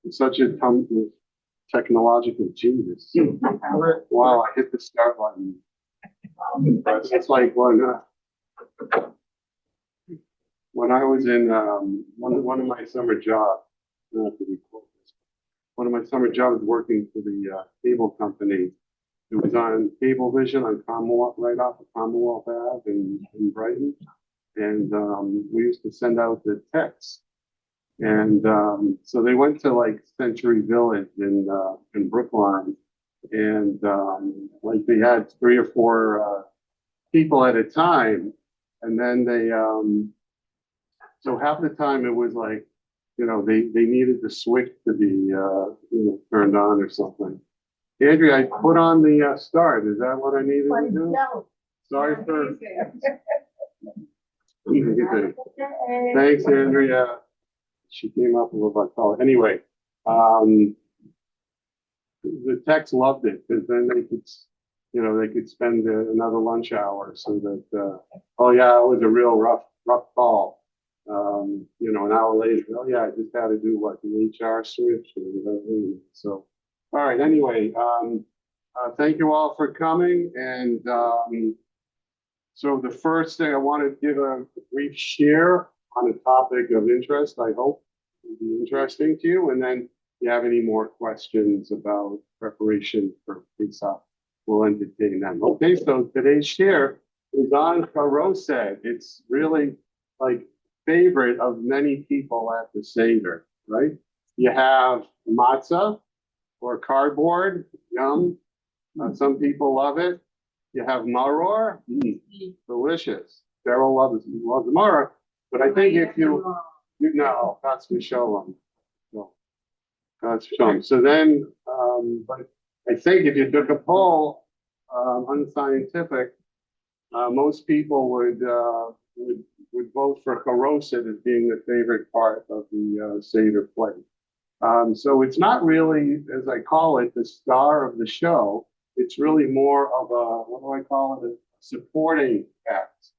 Such a technological genius. Wow, I hit the start button. It's like when I was in one of my summer jobs, I don't have to record this. One of my summer jobs working for the cable company. It was on Cablevision on Commonwealth, right off of Commonwealth Ave in Brighton. And we used to send out the texts. And so they went to like Century Village in Brookline. And like they had 3 or 4 people at a time. And then they, so half the time it was like, they needed the switch to be turned on or something. Andrea, I put on the start. Is that what I needed to do? No. Sorry for. Thanks, Andrea. She came up with a call. Anyway, the techs loved it because then they could spend another lunch hour so that, oh yeah, it was a real rough call. An hour later, oh yeah, I just had to do what, the HR switch or whatever. So, all right, anyway, thank you all for coming. And so the first thing I want to give a brief share on a topic of interest, I hope will be interesting to you. And then if you have any more questions about preparation for Pesach, we'll entertain them. Okay, so today's share is on Charoset. It's really like favorite of many people at the Seder, right? You have matzah or cardboard, yum. Some people love it. You have maror, delicious. Daryl loves maror, but I think if you know, that's Mishalom. No, that's Mishalom. So then, but I think if you took a poll, unscientific, most people would vote for Charoset as being the favorite part of the Seder plate. So it's not really, as I call it, the star of the show. It's really more of a, what do I call it, a supporting act,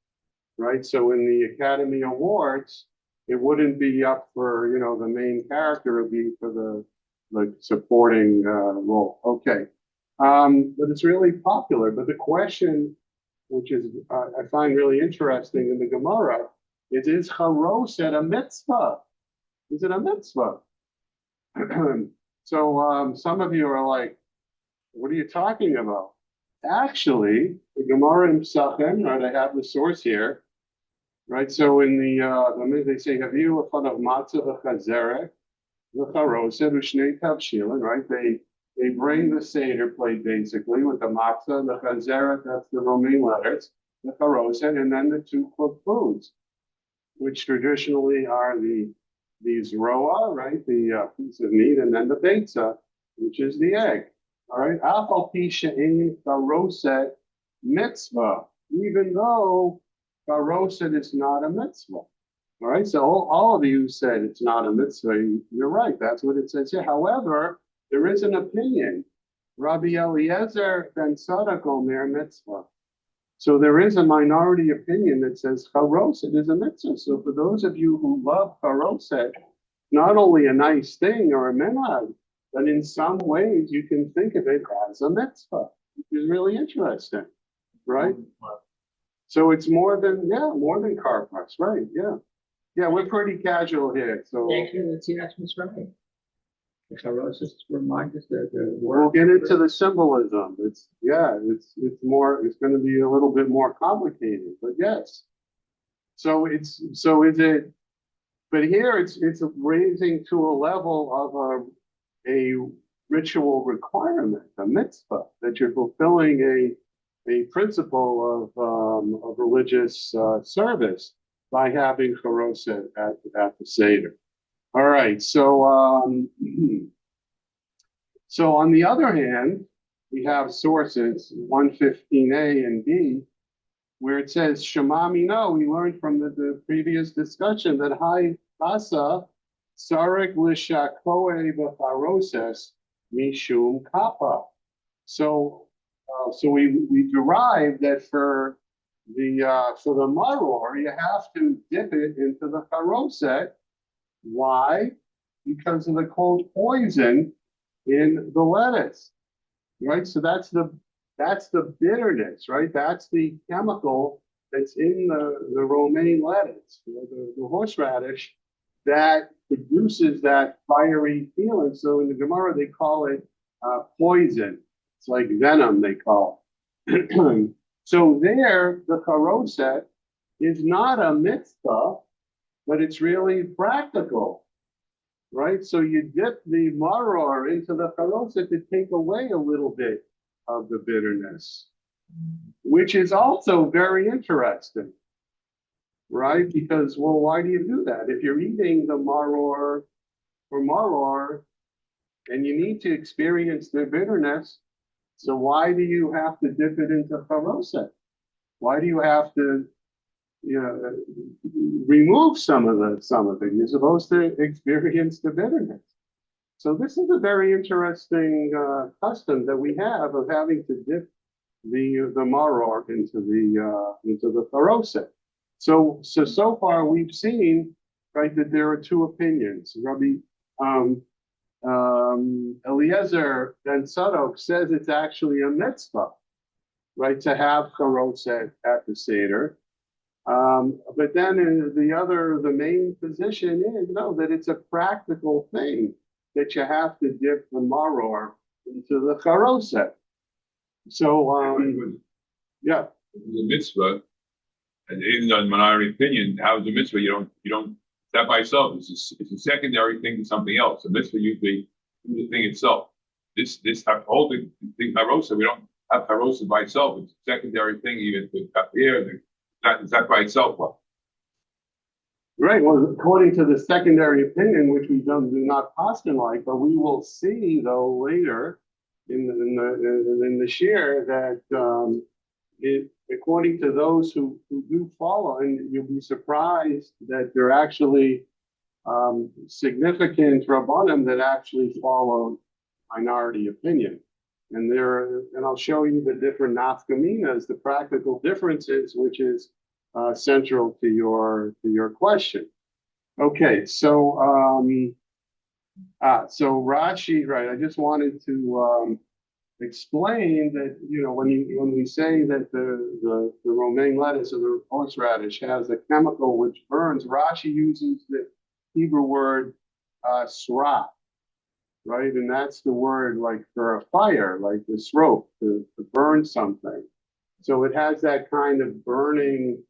right? So in the Academy Awards, it wouldn't be up for, the main character, it would be for the supporting role. Okay. But it's really popular. But the question, which is I find really interesting in the Gemara, is Charoset a mitzvah? Is it a mitzvah? So some of you are like, what are you talking about? Actually, the Gemara in Pesachim, right? I have the source here, right? So in they say, have you a fun of matzah v'chazerek v'charoset u'shnei tavshilin, right? They bring the Seder plate basically with the matzah, the chazerek, that's the Romaine letters, the charoset, and then the 2 cooked foods, which traditionally are these roa, right? The piece of meat, and then the beitza, which is the egg. All right. Afal pi she'ein charoset mitzvah, even though charoset is not a mitzvah. All right. So all of you said it's not a mitzvah. You're right. That's what it says here. However, there is an opinion. Rabbi Eliezer ben Sadak omer mitzvah. So there is a minority opinion that says charoset is a mitzvah. So for those of you who love charoset, not only a nice thing or a minhag, but in some ways you can think of it as a mitzvah, which is really interesting, right? So it's more than karpas, right? Yeah, we're pretty casual here. So Thank you, that's right. The Charoset reminds us that the we'll get into the symbolism. It's going to be a little bit more complicated, but yes. So is it? But here it's raising to a level of a ritual requirement, a mitzvah, that you're fulfilling a principle of religious service by having charoset at the Seder. All right, so so on the other hand, we have sources 115a and b, where it says Shema Mino. We learned from the previous discussion that Hai Basa Sarek Lishakoe B'Charoses Mishum Kappa. So we derived that for the maror, you have to dip it into the charoset. Why? because of the cold poison in the lettuce, right? So that's the bitterness, right? That's the chemical that's in the romaine lettuce, the horseradish, that produces that fiery feeling. So in the Gemara, they call it poison. It's like venom, they call it. So there, the charoset is not a mitzvah, but it's really practical, right? So you dip the maror into the charoset to take away a little bit of the bitterness, which is also very interesting, right? Because, well, why do you do that? If you're eating the maror or maror and you need to experience the bitterness, so why do you have to dip it into charoset? Why do you have to, remove some of it? You're supposed to experience the bitterness. So this is a very interesting custom that we have of having to dip the maror into the charoset. So far we've seen, right, that there are two opinions. Rabbi Eliezer ben Sadok says it's actually a mitzvah, right, to have charoset at the Seder. But then the main position is, no, that it's a practical thing that you have to dip the maror into the charoset. So, yeah. The mitzvah, and even on minority opinion, how is the mitzvah? You don't, that by itself. It's a secondary thing to something else. The mitzvah usually is the thing itself. This whole thing, charoset, we don't have charoset by itself. It's a secondary thing, even with kafir. It's not by itself. Right. Well, according to the secondary opinion, which we do not postulate like, but we will see though later in the share that according to those who do follow, and you'll be surprised that there are actually significant rabbanim that actually follow minority opinion. And I'll show you the different nafkaminas, the practical differences, which is central to your question. Okay, so Rashi, right? I just wanted to explain that when we say that the romaine lettuce or the horseradish has a chemical which burns, Rashi uses the Hebrew word sraf, right? And that's the word like for a fire, like the srof, to burn something. So it has that kind of burning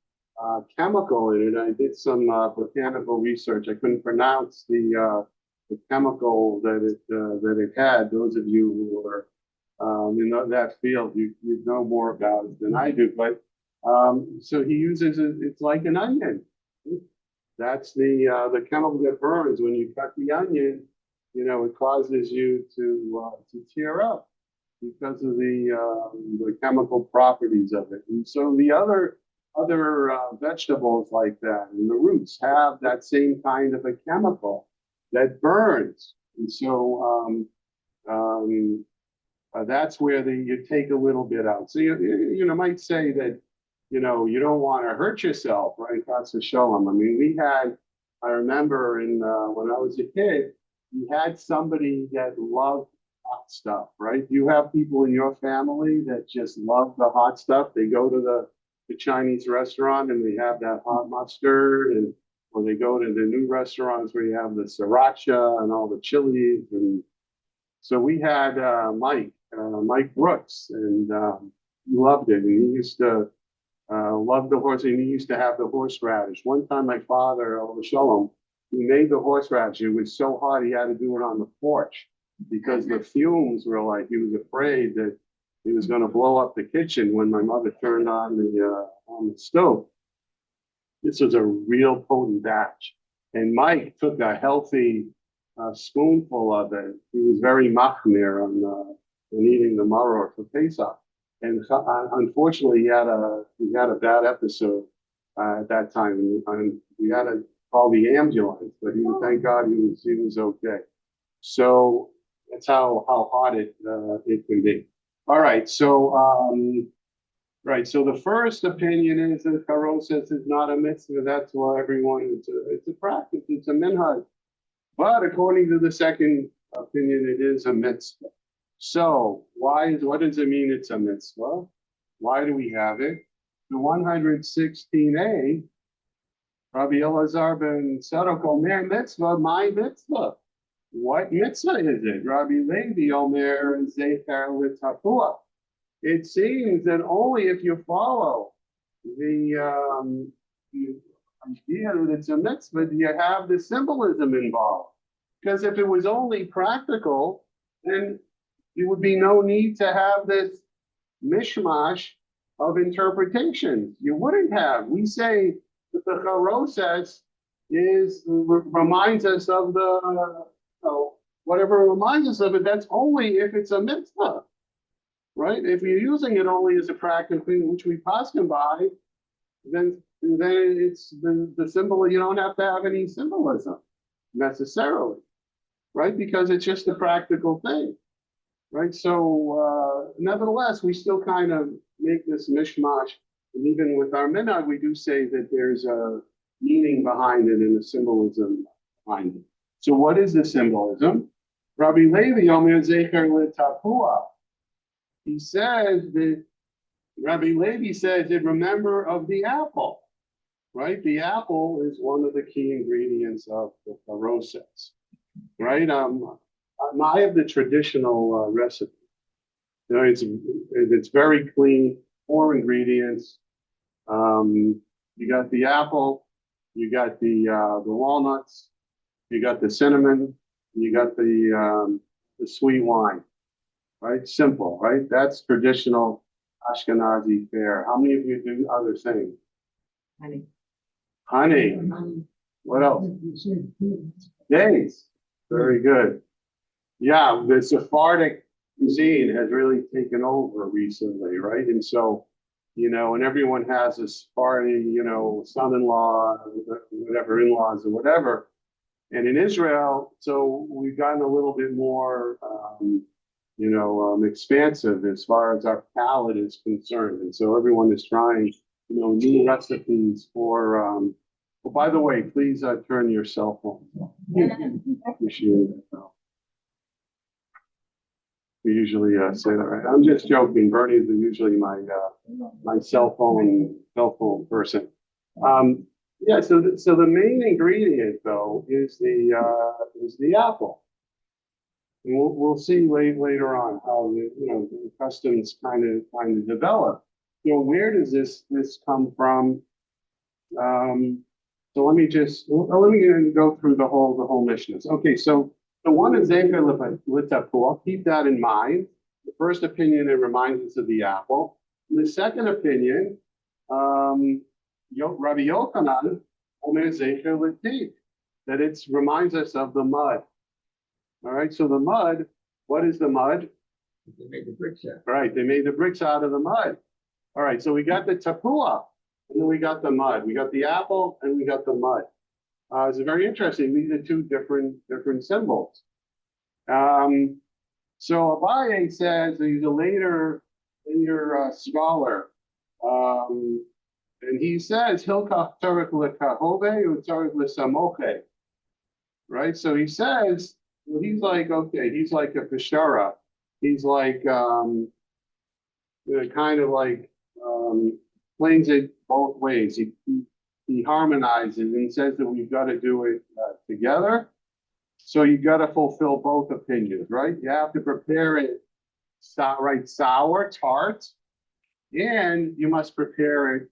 chemical in it. I did some botanical research. I couldn't pronounce the chemical that it had. Those of you who are in that field, you know more about it than I do. But so he uses it. It's like an onion. That's the chemical that burns when you cut the onion. It causes you to tear up because of the chemical properties of it. And so the other vegetables like that and the roots have that same kind of a chemical that burns. And so that's where you take a little bit out. So you might say that you don't want to hurt yourself, right? That's a shalom. I mean, I remember when I was a kid, we had somebody that loved hot stuff, right? You have people in your family that just love the hot stuff. They go to the Chinese restaurant and they have that hot mustard, or they go to the new restaurants where you have the sriracha and all the chilies. And so we had Mike Brooks, and he loved it. And he used to love the horse, and he used to have the horseradish. One time, my father, Shalom, he made the horseradish. It was so hot he had to do it on the porch because the fumes were like, he was afraid that he was going to blow up the kitchen when my mother turned on the stove. This was a real potent batch. And Mike took a healthy spoonful of it. He was very machmir on eating the maror for Pesach. And unfortunately, he had a bad episode at that time, and we had to call the ambulance. But thank God he was okay. So that's how hot it can be. All right. So So the first opinion is that charoset is not a mitzvah. That's why everyone it's a practice. It's a minhag. But according to the second opinion, it is a mitzvah. So what does it mean it's a mitzvah? Why do we have it? The 116a, Rabbi Elazar ben Tzadok Omer mitzvah, my mitzvah. What mitzvah is it? Rabbi Levi Omer Zecher L'Tapua. It seems that only if you follow the idea that it's a mitzvah, do you have the symbolism involved? Because if it was only practical, then there would be no need to have this mishmash of interpretations. You wouldn't have. We say that the Charoset reminds us of the, whatever reminds us of it, that's only if it's a mitzvah, right? If you're using it only as a practical thing, which we pass them by, then it's the symbol, you don't have to have any symbolism necessarily, right? Because it's just a practical thing, right? So nevertheless, we still kind of make this mishmash, and even with our minhag, we do say that there's a meaning behind it and a symbolism behind it. So what is the symbolism? Rabbi Levi Omer Zecher L'Tapua. He says that Rabbi Levi says that remember of the apple, right? The apple is one of the key ingredients of the Charoset, right? I have the traditional recipe. You know, it's very clean, 4 ingredients. You got the apple, you got the walnuts, you got the cinnamon, you got the sweet wine, right? Simple, right? That's traditional Ashkenazi fare. How many of you do other things? Honey. Honey. What else? Dates. Very good. Yeah, the Sephardic cuisine has really taken over recently, right? And so, and everyone has a Sephardi, son-in-law, whatever, in-laws or whatever. And in Israel, so we've gotten a little bit more, expansive as far as our palate is concerned. And so everyone is trying, new recipes for, by the way, please turn your cell phone off. Appreciate it. We usually say that, right? I'm just joking. Bernie is usually my cell phone person. Yeah. So the main ingredient though is the apple. And we'll see later on how the customs kind of develop. Where does this come from? So let me go through the whole Mishnah. Okay, so the one is Zecher L'Tapua. Keep that in mind. The first opinion, it reminds us of the apple. And the second opinion, Rabbi Yochanan, Omer Zecher L'Tit, that it reminds us of the mud. All right, so the mud, what is the mud? They made the bricks out. Right, they made the bricks out of the mud. All right, so we got the tapua, and then we got the mud. We got the apple, and we got the mud. It's very interesting. These are 2 different symbols. So Abaye says he's a later scholar, and he says Hilkach Tzarich L'Kahove or Tzarich L'Samoche. Right, so he says he's like he's like a peshara. He's like kind of like explains it both ways. He harmonizes and says that we've got to do it together. So you got to fulfill both opinions, right? You have to prepare it sour, tart, and you must prepare it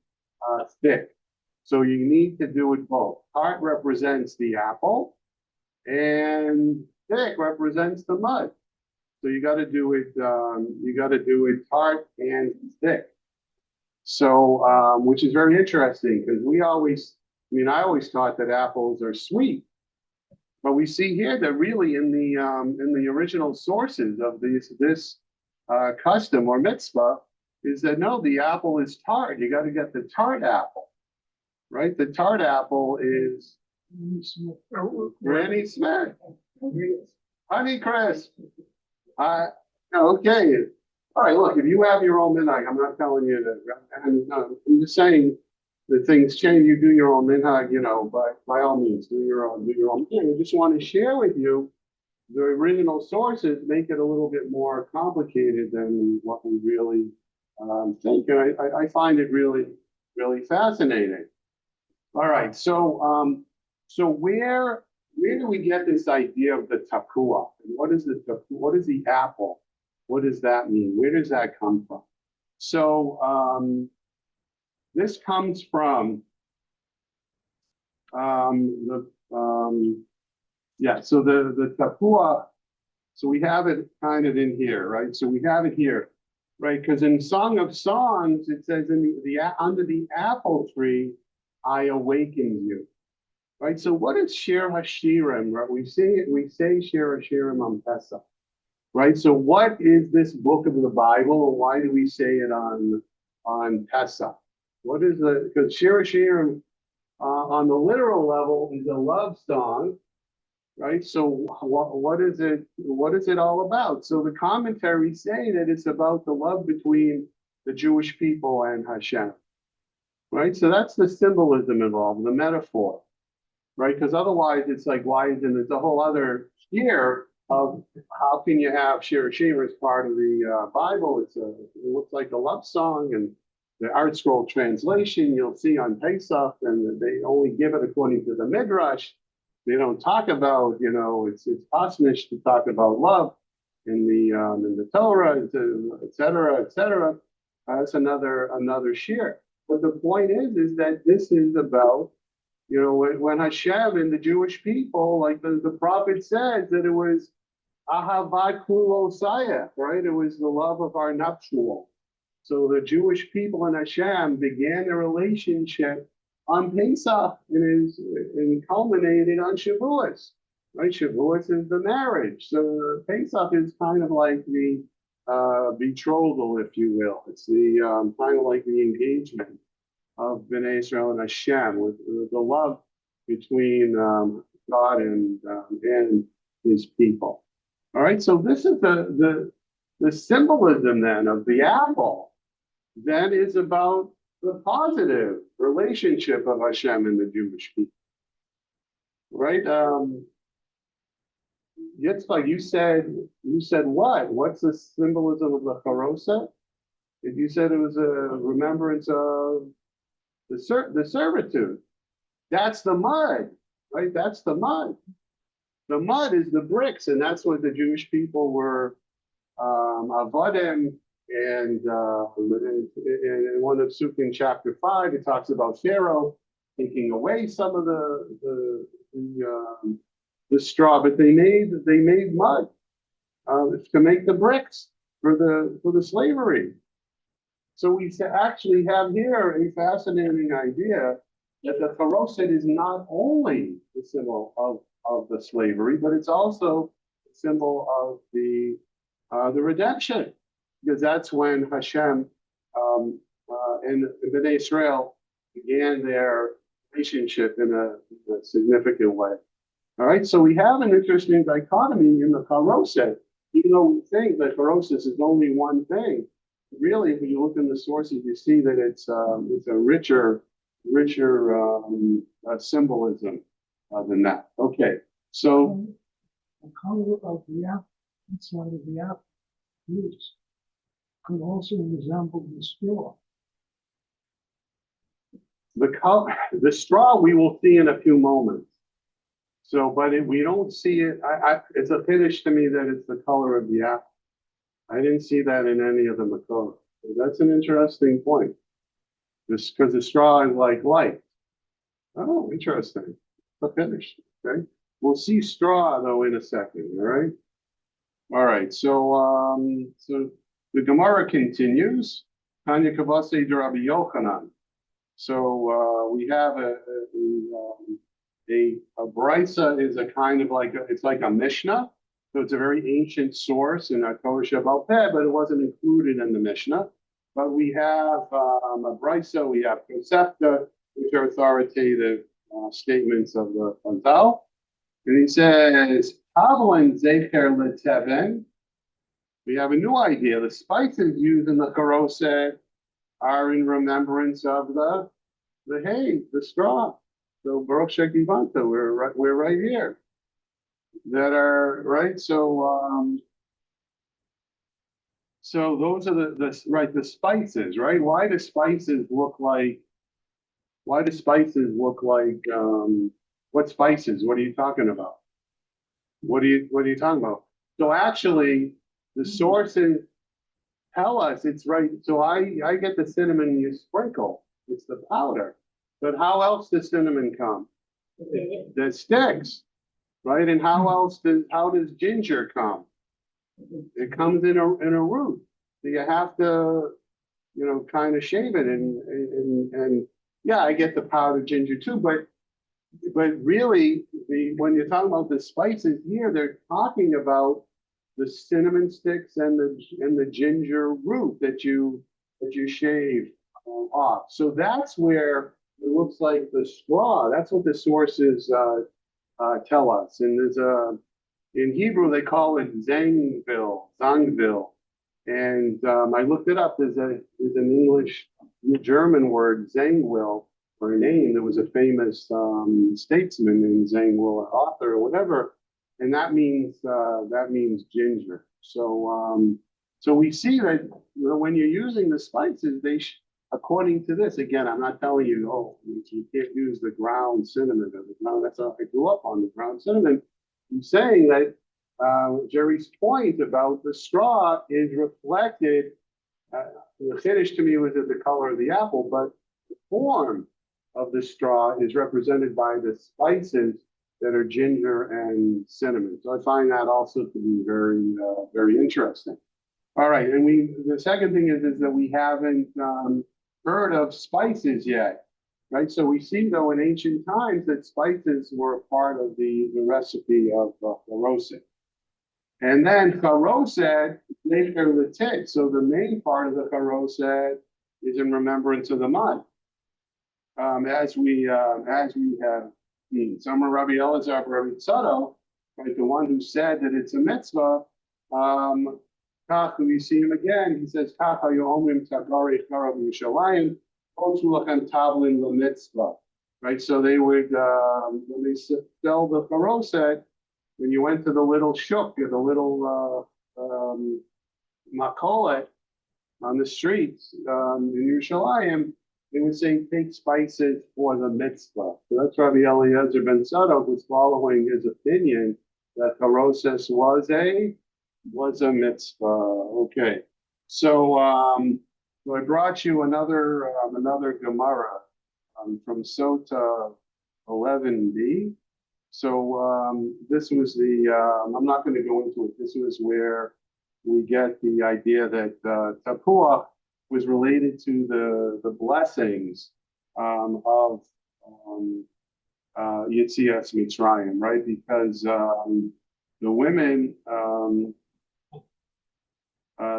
thick. So you need to do it both. Tart represents the apple, and thick represents the mud. So you got to do it. You got to do it tart and thick. So, which is very interesting because I always thought that apples are sweet, but we see here that really in the original sources of this custom or mitzvah is that no, the apple is tart. You got to get the tart apple, right? The tart apple is Granny Smith, Honey Crisp. Okay. All right, look, if you have your own midnight, I'm not telling you that. I'm just saying the things change. You do your own minhag, by all means, do your own thing. I just want to share with you the original sources make it a little bit more complicated than what we really think. And I find it really, really fascinating. All right, so where do we get this idea of the tapua? And what is the apple? What does that mean? Where does that come from? So this comes from so the tapua, so we have it kind of in here, right? So we have it here, right? Because in Song of Songs, it says under the apple tree, I awaken you, right? So what is Shir Hashirim, right? We say Shir Hashirim on Pesach, right? So what is this book of the Bible, and why do we say it on Pesach? What is because Shir Hashirim on the literal level is a love song, right? So what is it? What is it all about? So the commentaries say that it's about the love between the Jewish people and Hashem, right? So that's the symbolism involved, the metaphor, right? Because otherwise it's like, why isn't it a whole other year of how can you have Shir Hashirim as part of the Bible? It looks like a love song, and the Art Scroll translation you'll see on Pesach, and they only give it according to the Midrash. They don't talk about, it's osnish to talk about love in the Torah, et cetera, et cetera. That's another shir. But the point is that this is about, when Hashem and the Jewish people, like the prophet says that it was ahavat kulo sayach, right? It was the love of our nuptial. So the Jewish people and Hashem began a relationship on Pesach and culminated on Shavuos, right? Shavuos is the marriage. So Pesach is kind of like the betrothal, if you will. It's the kind of like the engagement of Bnei Israel and Hashem with the love between God and His people. All right, so this is the symbolism then of the apple. That is about the positive relationship of Hashem and the Jewish people, right? Yitzchak, you said what? What's the symbolism of the Charoset? You said it was a remembrance of the servitude. That's the mud, right? That's the mud. The mud is the bricks, and that's what the Jewish people were avodim. And in one of Sukkim chapter 5, it talks about Pharaoh taking away some of the straw, but they made mud to make the bricks for the slavery. So we actually have here a fascinating idea that the Charoset is not only the symbol of the slavery, but it's also a symbol of the redemption. Because that's when Hashem and Bnei Israel began their relationship in a significant way. All right, so we have an interesting dichotomy in the Charoset. Even though we think that Charoset is only one thing, really, if you look in the sources, you see that it's a richer symbolism than that. Okay, so the color of the apple, inside of the apple, is could also resemble the straw. The straw we will see in a few moments. So, but we don't see it. It's a finish to me that it's the color of the apple. I didn't see that in any of the Makor. So that's an interesting point. Just because the straw is like light. Oh, interesting. A finish. Okay. We'll see straw though in a second. All right. All right. So the Gemara continues. Tanya Kavase de Rabbi Yochanan. So we have a brisa is a kind of like it's like a Mishnah. So it's a very ancient source in our Torah Shabbat Peh, but it wasn't included in the Mishnah. But we have a brisa, we have Tosefta, which are authoritative statements of the Chazal. And he says, Tavlin Zecher L'Teven. We have a new idea. The spices used in the Charoset are in remembrance of the the hay, the straw. So Baruch Shekivanta, we're right here. That are right. So those are the spices, right? Why do spices look like what spices? What are you talking about? What are you talking about? So actually the sources tell us it's right. So I get the cinnamon you sprinkle. It's the powder. But how else does cinnamon come? The sticks, right? And how does ginger come? It comes in a root. So you have to, kind of shave it and yeah, I get the powdered ginger too, but really when you're talking about the spices here, they're talking about the cinnamon sticks and the ginger root that you shave off. So that's where it looks like the straw. That's what the sources tell us. And in Hebrew they call it zangvil, and I looked it up. There's an English, German word, Zangwill, for a name. There was a famous statesman named Zangwill, or author, or whatever, and that means ginger. So we see that when you're using the spices, according to this, again, I'm not telling you, oh, you can't use the ground cinnamon. That's how I grew up on the ground cinnamon. I'm saying that Jerry's point about the straw is reflected. The finish to me was at the color of the apple, but the form of the straw is represented by the spices that are ginger and cinnamon. So I find that also to be very, very interesting. All right, and the second thing is that we haven't heard of spices yet, right? So we see though in ancient times that spices were a part of the recipe of Charoset. And then Charoset, later the tit. So the main part of the Charoset is in remembrance of the mud. As we have seen. Some are Rabbi Elazar, Rabbi Tzadok, right, the one who said that it's a mitzvah. We see him again. He says, "Kach hayomim tagari charav Yerushalayim, otu lachem tavlin lemitzvah." Right. So they would when they sell the Charoset, when you went to the little shuk or the little makolet on the streets in Yerushalayim, they would say, take spices for the mitzvah. So that's Rabbi Eliezer ben Tzadok was following his opinion that Charoset was a mitzvah. Okay. So I brought you another Gemara from Sota 11b. So this was I'm not going to go into it. This was where we get the idea that Tapuach was related to the blessings of Yetzias Mitzrayim, right? Because the women,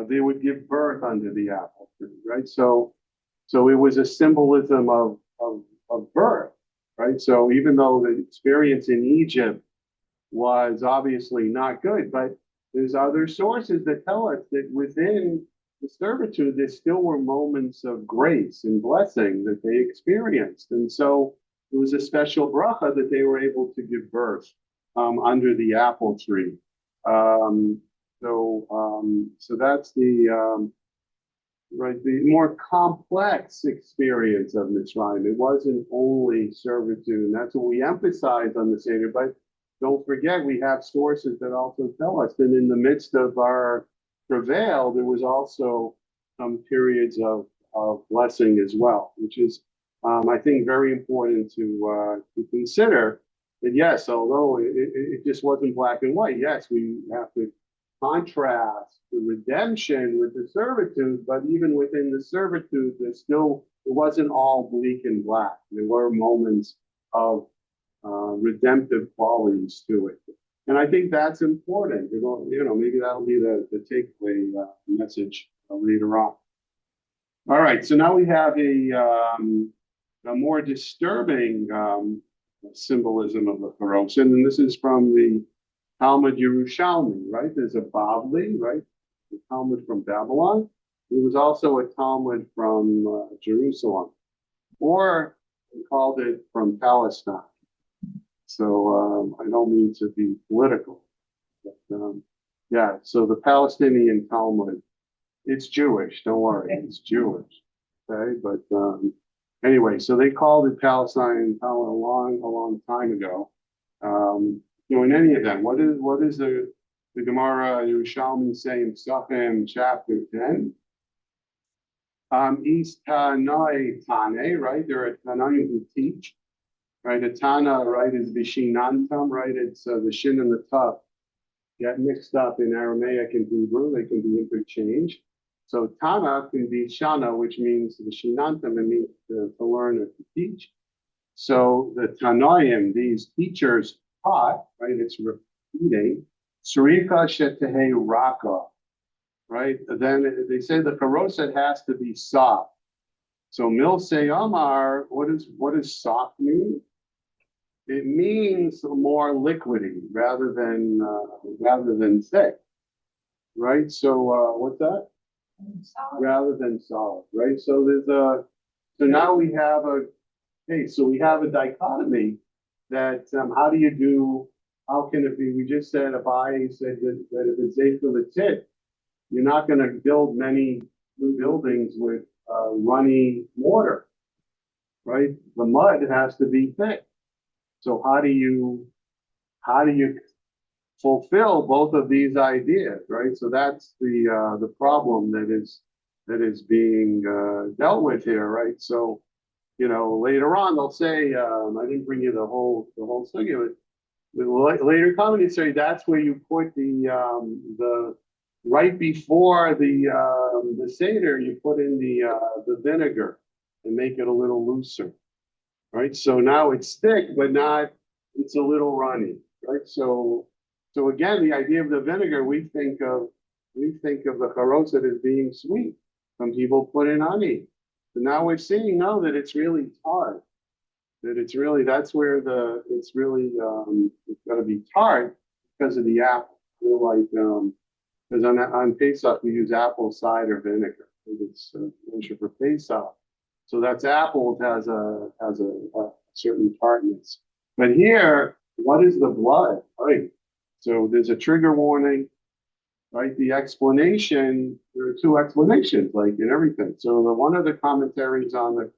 they would give birth under the apple tree, right? So it was a symbolism of birth, right? So even though the experience in Egypt was obviously not good, but there's other sources that tell us that within the servitude, there still were moments of grace and blessing that they experienced. And so it was a special bracha that they were able to give birth under the apple tree. So that's the more complex experience of Mitzrayim. It wasn't only servitude, and that's what we emphasize on the Seder. But don't forget, we have sources that also tell us that in the midst of our travail, there was also some periods of blessing as well, which is, I think, very important to consider. That yes, although it just wasn't black and white, yes, we have to contrast the redemption with the servitude, but even within the servitude, it wasn't all bleak and black. There were moments of redemptive qualities to it. And I think that's important. Maybe that'll be the takeaway message later on. All right, so now we have a more disturbing symbolism of the Charoset, and this is from the Talmud Yerushalmi, right? There's a Bavli, right? The Talmud from Babylon. There was also a Talmud from Jerusalem. Or they called it from Palestine. So I don't mean to be political, but yeah. So the Palestinian Talmud, it's Jewish. Don't worry, it's Jewish. Okay, but anyway, so they called it Palestinian Talmud a long time ago. In any event, what is the Gemara Yerushalmi say in Safim chapter 10? Is Tanai Tane, right? There are Tanaim who teach, right? A Tana, right, is Vishinantam, right? It's the shin and the tav get mixed up in Aramaic and Hebrew. They can be interchanged. So Tana can be Shana, which means Vishinantam, it means to learn or to teach. So the Tanaim, these teachers taught, right? It's repeating. Sarika Shetehe Raka, right? Then they say the Charoset has to be soft. So Milsei Amar, what does soft mean? It means more liquidy rather than thick, right? So what's that? Solid. Rather than solid, right? So so now we have so we have a dichotomy that how can it be? We just said Abai said that if it's safe for the tit, you're not going to build many new buildings with runny mortar, right? The mud has to be thick. So how do you fulfill both of these ideas, right? So that's the problem that is being dealt with here, right? So later on they'll say I didn't bring you the whole thing. Later commentary, that's where you put the right before the Seder, you put in the vinegar and make it a little looser, right? So now it's thick, but it's a little runny, right? So again, the idea of the vinegar, we think of the Charoset as being sweet. Some people put in honey. So now we're seeing now that it's really tart. That it's where it's going to be tart because of the apple. Because on Pesach we use apple cider vinegar. It's kosher for Pesach. So that's apple has a certain tartness. But here, what is the blood? Right. So there's a trigger warning, right? The explanation, there are two explanations, like in everything. So one of the commentaries on the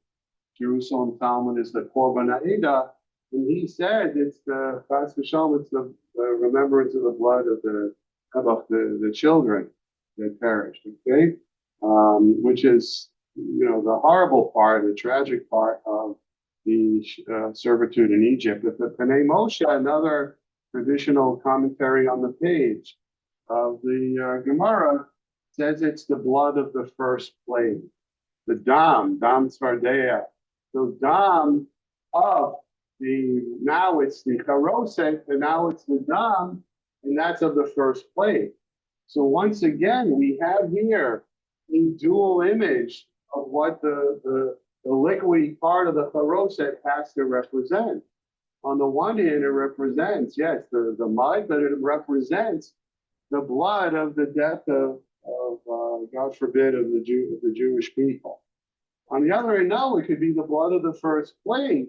Jerusalem Talmud is the Korban Ha'eda, and he said it's the Chas v'Shalom, it's the remembrance of the blood of the children that perished. Okay, which is the horrible part, the tragic part of the servitude in Egypt. But the Pnei Moshe, another traditional commentary on the page of the Gemara, says it's the blood of the first plague, the dam Tzvardea. So dam of now it's the Charoset, and now it's the dam, and that's of the first plague. So once again, we have here a dual image of what the liquidy part of the Charoset has to represent. On the one hand, it represents, yes, the mud, but it represents the blood of the death of God forbid, of the Jewish people. On the other hand, no, it could be the blood of the first plague,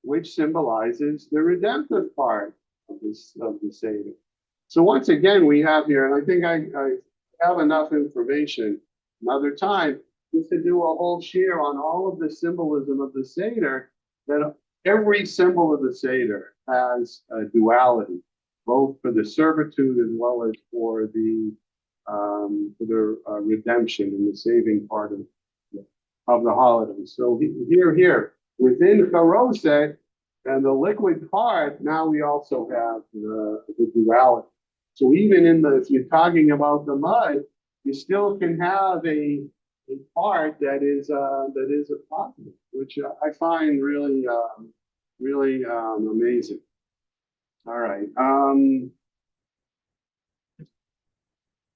which symbolizes the redemptive part of the Seder. So once again, we have here, and I think I have enough information another time just to do a whole share on all of the symbolism of the Seder, that every symbol of the Seder has a duality, both for the servitude as well as for the redemption and the saving part of the holiday. So here, within Charoset and the liquid part, now we also have the duality. So even if you're talking about the mud, you still can have a part that is a positive, which I find really amazing. All right.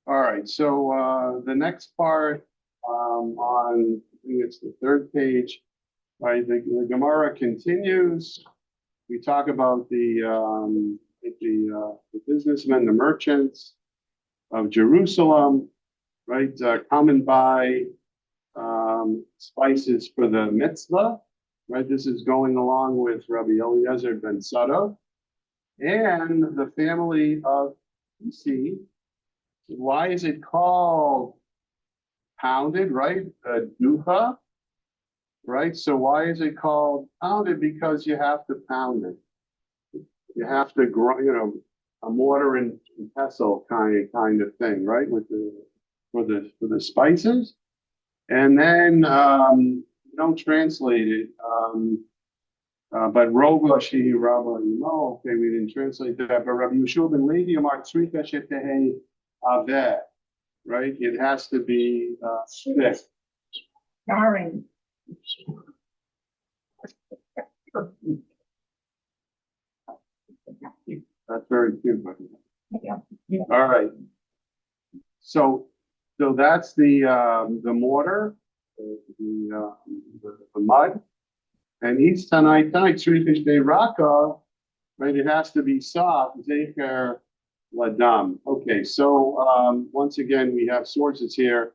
All right. So the next part on, I think it's the third page, right? The Gemara continues. We talk about the businessmen, the merchants of Jerusalem, right? Coming by spices for the mitzvah, right? This is going along with Rabbi Eliezer ben Sado and the family of PC. Why is it called pounded, right? Duha, right? So why is it called pounded? Because you have to pound it. You have to grow, a mortar and pestle kind of thing, right? With the spices, and then you don't translate it. But Rogashi Rabbi, no, okay, we didn't translate that. But Rabbi Yeshua ben Levi Amar Tzrika Shetehe Aveh, right? It has to be thick. Darring. That's very cute. Yeah. All right. So that's the mortar, the mud, and each tonight Srifish de Raka, right? It has to be soft. Zecher Ladam. Okay, so once again we have sources here.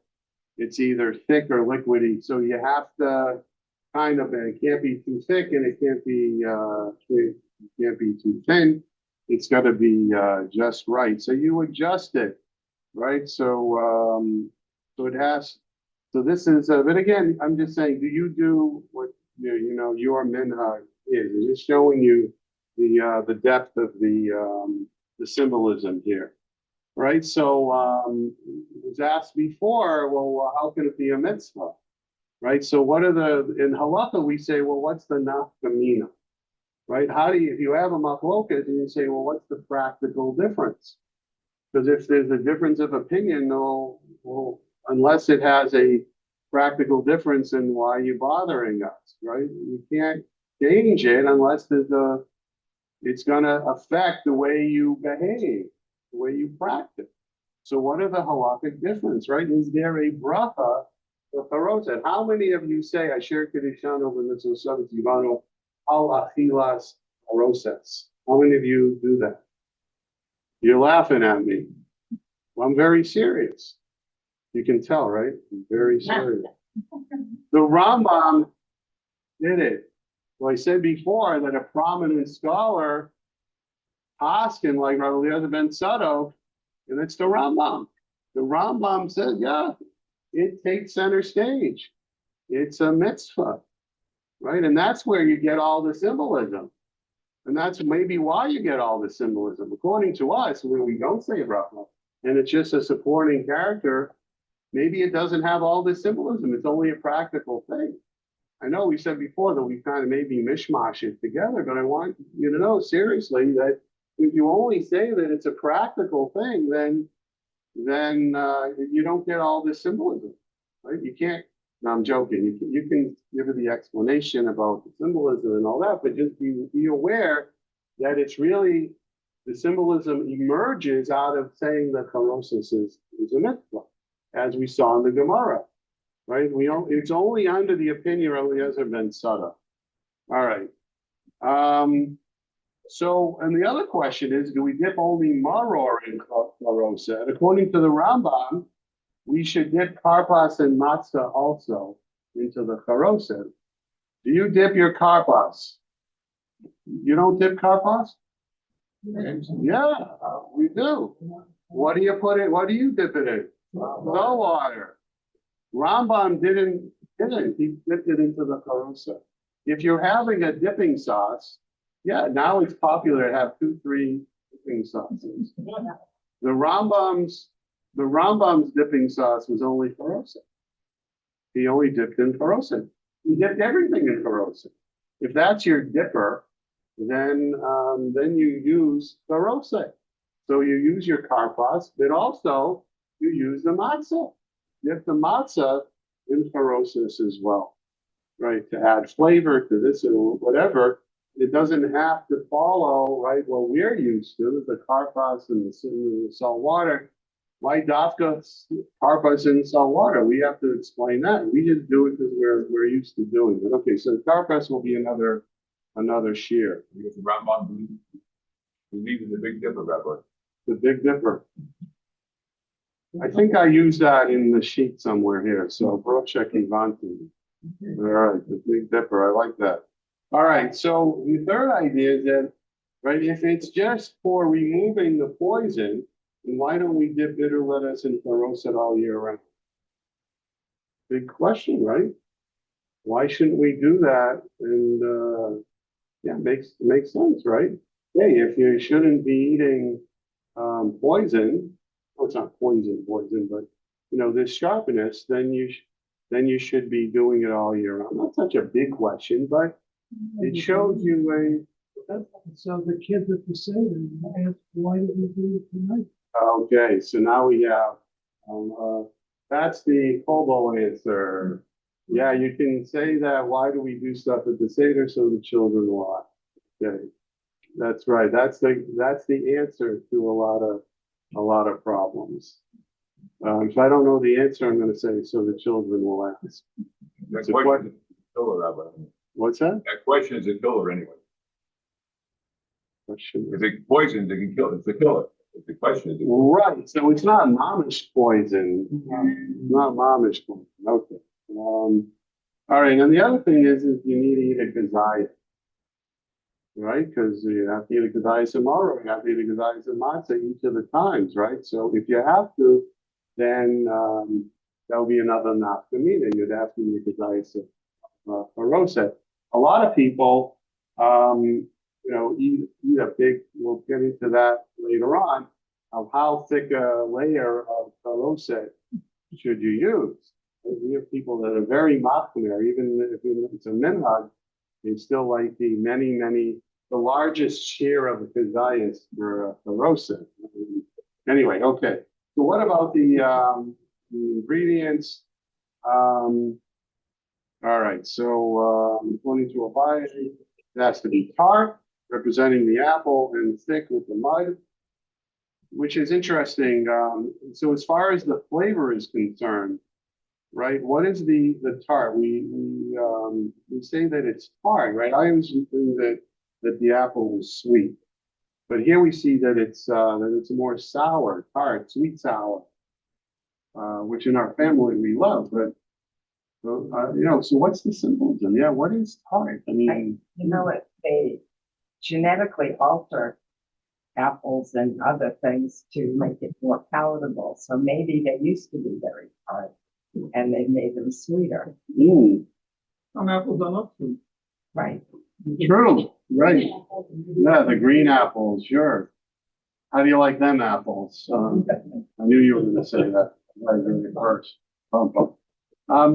It's either thick or liquidy, so you have to kind of, it can't be too thick and it can't be too thin. It's got to be just right. So you adjust it, right? So it has. So this is. But again, I'm just saying. Do you do what your minhag is? It's showing you the depth of the symbolism here, right? So it was asked before. Well, how can it be a mitzvah, right? So what are in halacha we say, well, what's the nafkamina? Right? How do you, if you have a machloket, and you say, well, what's the practical difference? Because if there's a difference of opinion, well, unless it has a practical difference, then why are you bothering us, right? You can't change it unless it's going to affect the way you behave, the way you practice. So what are the halakhic difference, right? Is there a bracha for Charoset? How many of you say, I share Kedushan over the Mitzvot Yivano, Al achilas Charoset? How many of you do that? You're laughing at me. Well, I'm very serious. You can tell, right? I'm very serious. The Rambam did it. Well, I said before that a prominent scholar, Paskin, like Rabbi Eliezer ben Sado, and it's the Rambam. The Rambam said, yeah, it takes center stage. It's a mitzvah. Right? And that's where you get all the symbolism. And that's maybe why you get all the symbolism. According to us, when we don't say Brahma, and it's just a supporting character, maybe it doesn't have all this symbolism. It's only a practical thing. I know we said before that we kind of maybe mishmash it together, but I want you to know seriously that if you only say that it's a practical thing, then you don't get all this symbolism. Right? You can't. No, I'm joking. You can give her the explanation about the symbolism and all that, but just be aware that it's really the symbolism emerges out of saying that Charoset is a mitzvah, as we saw in the Gemara, right? It's only under the opinion of Eliezer ben Sado. All right. So, and the other question is, do we dip only maror in Charoset? According to the Rambam, we should dip karpas and matzah also into the Charoset. Do you dip your karpas? You don't dip karpas? Yeah, we do. What do you put it? What do you dip it in? Salt water. Rambam didn't. He dipped it into the Charoset. If you're having a dipping sauce, yeah, now it's popular to have 2-3 dipping sauces. The Rambam's dipping sauce was only Charoset. He only dipped in Charoset. He dipped everything in Charoset. If that's your dipper, then you use Charoset. So you use your karpas, but also you use the matzah. Dip the matzah in Charoset as well, right? To add flavor to this or whatever. It doesn't have to follow, right, what we're used to, the karpas and the salt water. Why dafka karpas in salt water? We have to explain that. We just do it because we're used to doing it. Okay, so karpas will be another shear. Because the Rambam believes in the Big Dipper, Rabbi. The Big Dipper. I think I used that in the sheet somewhere here. So Brochek Ivanti. All right, the Big Dipper. I like that. All right, so the third idea is that, right, if it's just for removing the poison, then why don't we dip bitter lettuce in Charoset all year round? Big question, right? Why shouldn't we do that? And yeah, makes sense, right? Hey, if you shouldn't be eating poison, well, it's not poison, but this sharpness, then you should be doing it all year round. Not such a big question, but it shows you So the kids at the Seder asked, why did we do it tonight? okay, so now we have, um, uh, that's the Kobo answer. Yeah, you can say that, why do we do stuff at the Seder so the children watch? Okay, that's right. That's the answer to a lot of problems. If I don't know the answer, I'm gonna say, so the children will ask. That It's a question que- is a killer, Rabbi. What's that? That question is a killer anyway. Question. If it's poison, they can kill it. It's a killer. If the question is, Right, so it's not momish poison, not momish poison, okay. All right, and the other thing is you need to eat a gazaya, right? Because you have to eat a gazaya tomorrow, you have to eat a gazaya matzah each of the times, right? So if you have to, then there'll be another nafkamina, you'd have to eat a gazaya charoset. A lot of people, eat a big, we'll get into that later on, of how thick a layer of charoset should you use. We have people that are very machmir, even if it's a minhag, they still like the largest share of the kazayas for charoset. Anyway, okay. So what about the ingredients? All right, so according to Rabbi, it has to be tart, representing the apple, and thick with the mud, which is interesting. So as far as the flavor is concerned, right? What is the tart? We say that it's tart, right? I always think that the apple was sweet, but here we see that it's more sour, tart, sweet sour, which in our family we love, but. So what's the symbolism? Yeah, what is tart? I mean, They genetically alter apples and other things to make it more palatable. So maybe they used to be very hard and they made them sweeter. Some apples are not sweet. Right. true, right? Yeah, the green apples, sure. How do you like them apples? I knew you were going to say that right in the first.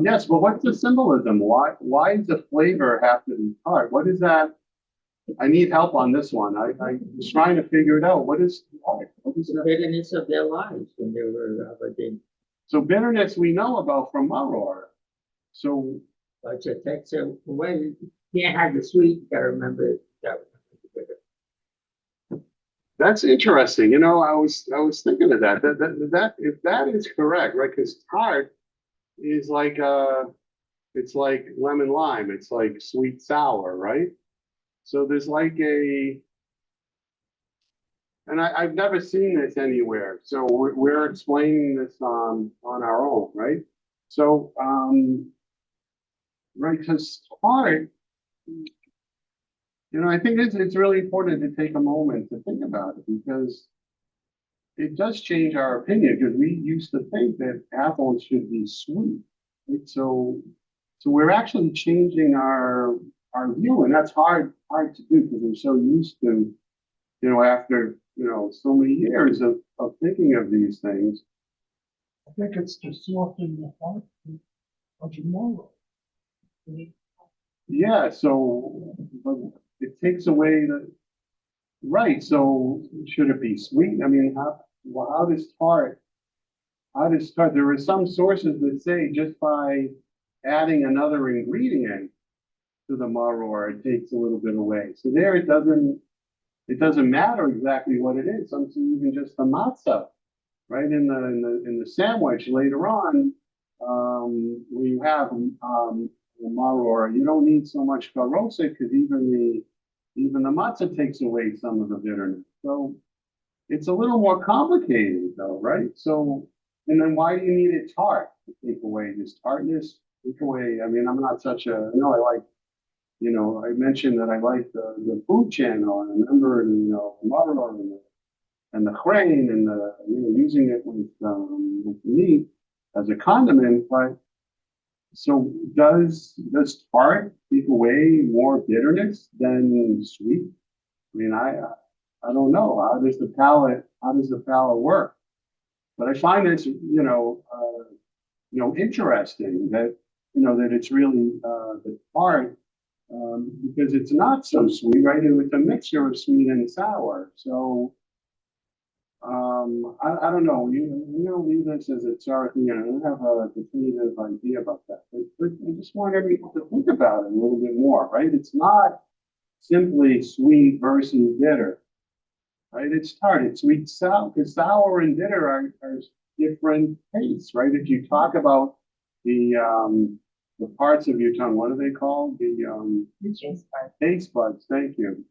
Yes, but what's the symbolism? Why does the flavor have to be tart? What is that? I need help on this one. I was trying to figure it out. What is tart? What is The that? bitterness of their lives when they were Rabbi. So bitterness we know about from Maror. So But it takes away. You can't have the sweet. You gotta remember that. that's interesting. I was thinking of that. That if that is correct, right? Because tart is like it's like lemon lime. It's like sweet sour, right? So there's like and I've never seen this anywhere. So we're explaining this on our own, right? So right, because tart, I think it's really important to take a moment to think about it because it does change our opinion because we used to think that apples should be sweet. Right? So we're actually changing our view, and that's hard to do because we're so used to, after so many years of thinking of these things. I think it's to soften the heart of tomorrow. Yeah, so but it takes away the right. So should it be sweet? I mean, how does tart? How does tart? There are some sources that say just by adding another ingredient to the maror, it takes a little bit away. So there, it doesn't matter exactly what it is. Sometimes even just the matzah, right in the sandwich later on, we have the maror. You don't need so much charoset because even the matzah takes away some of the bitterness. So it's a little more complicated though, right? So, and then why do you need it tart to take away this tartness? Take away, I mean, I'm not such a, I know I like, I mentioned that I like the food channel, and I remember, maror and the grain and using it with meat as a condiment. But so does tart take away more bitterness than sweet? I mean, I don't know. How does the palate work? But I find this, interesting that, that it's really the tart, because it's not so sweet, right? It's a mixture of sweet and sour. So, I don't know. We don't leave this as a chart, I don't have a definitive idea about that. But I just want everyone to think about it a little bit more, right? It's not simply sweet versus bitter, right? It's tart. It's sweet, sour, because sour and bitter are different tastes, right? If you talk about the parts of your tongue, what are they called? Taste buds. Thank you.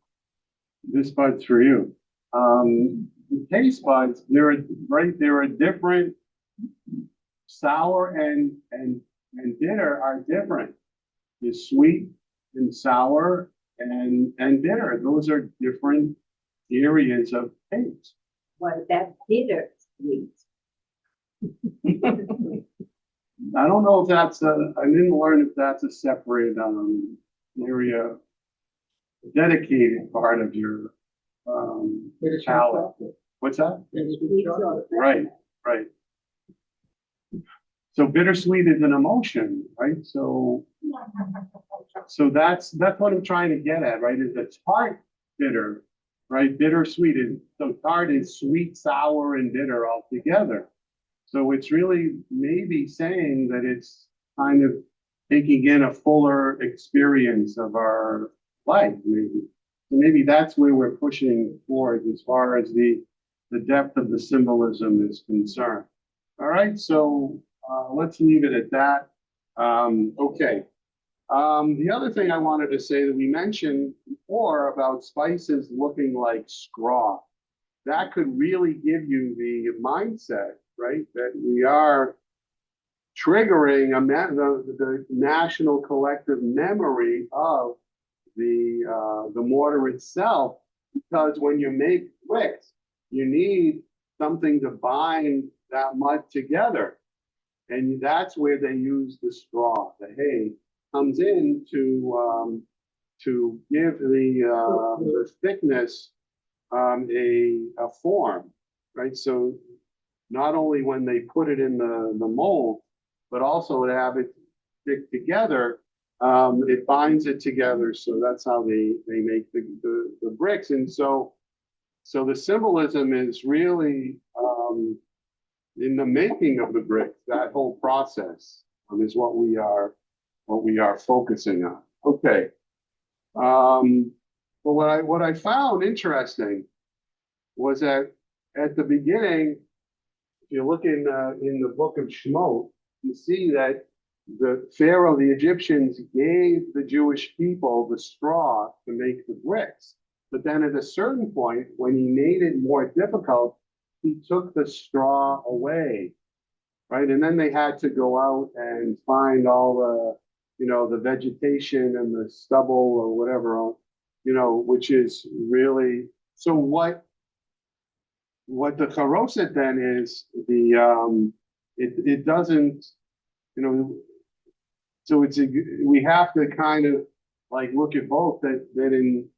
This bud's for you. The taste buds, there are different. Sour and bitter are different. The sweet and sour and bitter, those are different areas of taste. Was that bitter sweet? I don't know if I didn't learn if that's a separate area, dedicated part of your palate. What's that? Right, right. So bittersweet is an emotion, right? So that's what I'm trying to get at, right? Is the tart bitter, right? Bittersweet is, so tart is sweet, sour, and bitter all together. So it's really maybe saying that it's kind of taking in a fuller experience of our life, maybe. So maybe that's where we're pushing towards as far as the depth of the symbolism is concerned. All right, so let's leave it at that. Okay. The other thing I wanted to say that we mentioned before about spices looking like straw, that could really give you the mindset, right? That we are triggering the national collective memory of the mortar itself, because when you make bricks, you need something to bind that mud together. And that's where they use the straw. The hay comes in to give the thickness a form, right? So not only when they put it in the mold, but also to have it stick together, it binds it together. So that's how they make the bricks. And so the symbolism is really in the making of the bricks. That whole process is what we are focusing on. Okay. But what I found interesting was that at the beginning, if you look in the book of Shemot, you see that the Pharaoh, the Egyptians, gave the Jewish people the straw to make the bricks. But then at a certain point, when he made it more difficult, he took the straw away, right? And then they had to go out and find all the vegetation and the stubble or whatever, which is really, so what the Charoset then is, it doesn't, so we have to kind of like look at both that in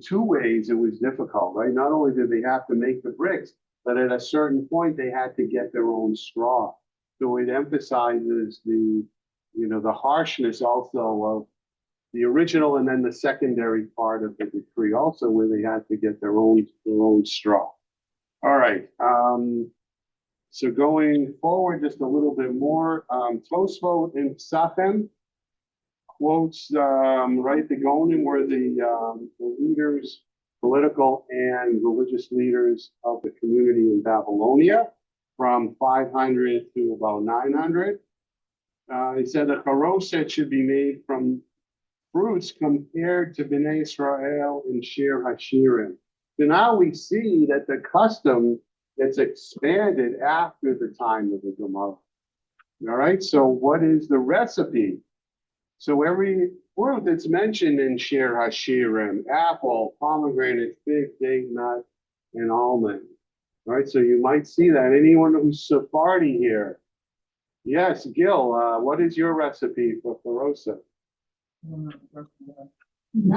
two ways it was difficult, right? Not only did they have to make the bricks, but at a certain point they had to get their own straw. So it emphasizes the harshness also of the original and then the secondary part of the decree also, where they had to get their own straw. All right. So going forward just a little bit more, Tosfot in Sachem quotes, right, the Gonim were the leaders, political and religious leaders of the community in Babylonia from 500 to about 900. He said the Charoset should be made from fruits compared to Bnei Israel and Shir Hashirim. So now we see that the custom gets expanded after the time of the Gemara. All right, so what is the recipe? So every fruit that's mentioned in Shir Hashirim, apple, pomegranate, fig, date, nut, and almond. Right, so you might see that. Anyone who's Sephardi here? Yes, Gil, what is your recipe for Charoset? We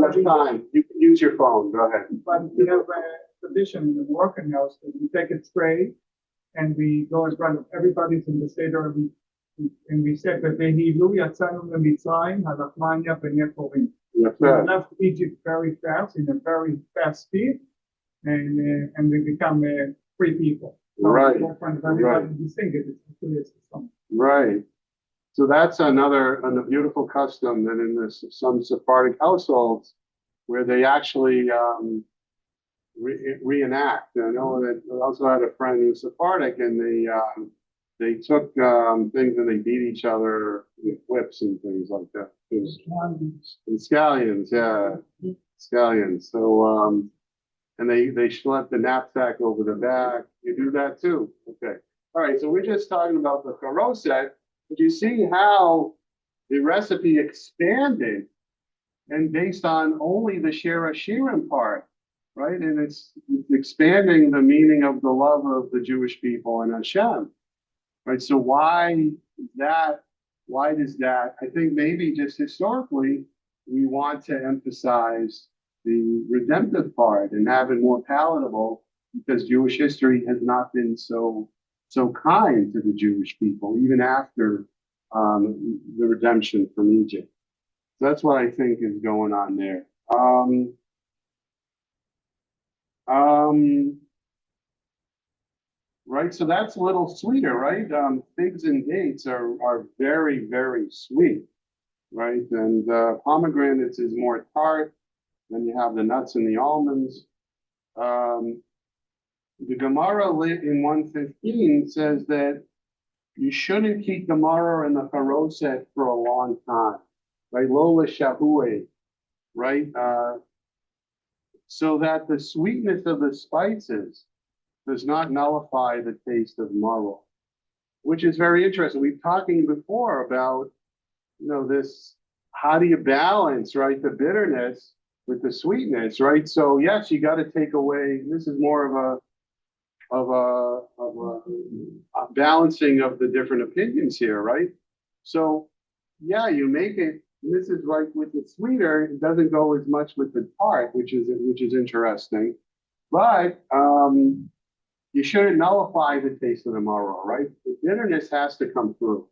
have time. You can use your phone. Go ahead. But we have a tradition in the working house that we take a tray and we go in front of everybody's in the Seder and we say that Vehilu Yatzanu Mitzrayim Halachmanya B'Nechorim. Yes, We sir. left Egypt very fast in a very fast speed, and we become free people. So Right. we go in front of everybody and we sing it. It's a song. Right. So that's another beautiful custom that in some Sephardic households where they actually reenact. I know that I also had a friend who's Sephardic, and they took things and they beat each other with whips and things like that. And scallions, yeah, scallions. So and they schlepp the knapsack over the back. You do that too. Okay. All right. So we're just talking about the charoset. But you see how the recipe expanded and based on only the Shir Hashirim part, right? And it's expanding the meaning of the love of the Jewish people and Hashem, right? So why that? Why does that? I think maybe just historically, we want to emphasize the redemptive part and have it more palatable because Jewish history has not been so kind to the Jewish people, even after the redemption from Egypt. So that's what I think is going on there. Right, so that's a little sweeter, right? Figs and dates are very, very sweet, right? And pomegranates is more tart. Then you have the nuts and the almonds. The Gemara in 115 says that you shouldn't keep the maror and the charoset for a long time, right? Lola shahui, right? So that the sweetness of the spices does not nullify the taste of maror, which is very interesting. We've talking before about, this, how do you balance, right? The bitterness with the sweetness, right? So yes, you got to take away, this is more of a balancing of the different opinions here, right? So yeah, you make it. This is like with the sweeter, it doesn't go as much with the tart, which is interesting. But you shouldn't nullify the taste of the maror, right? The bitterness has to come through,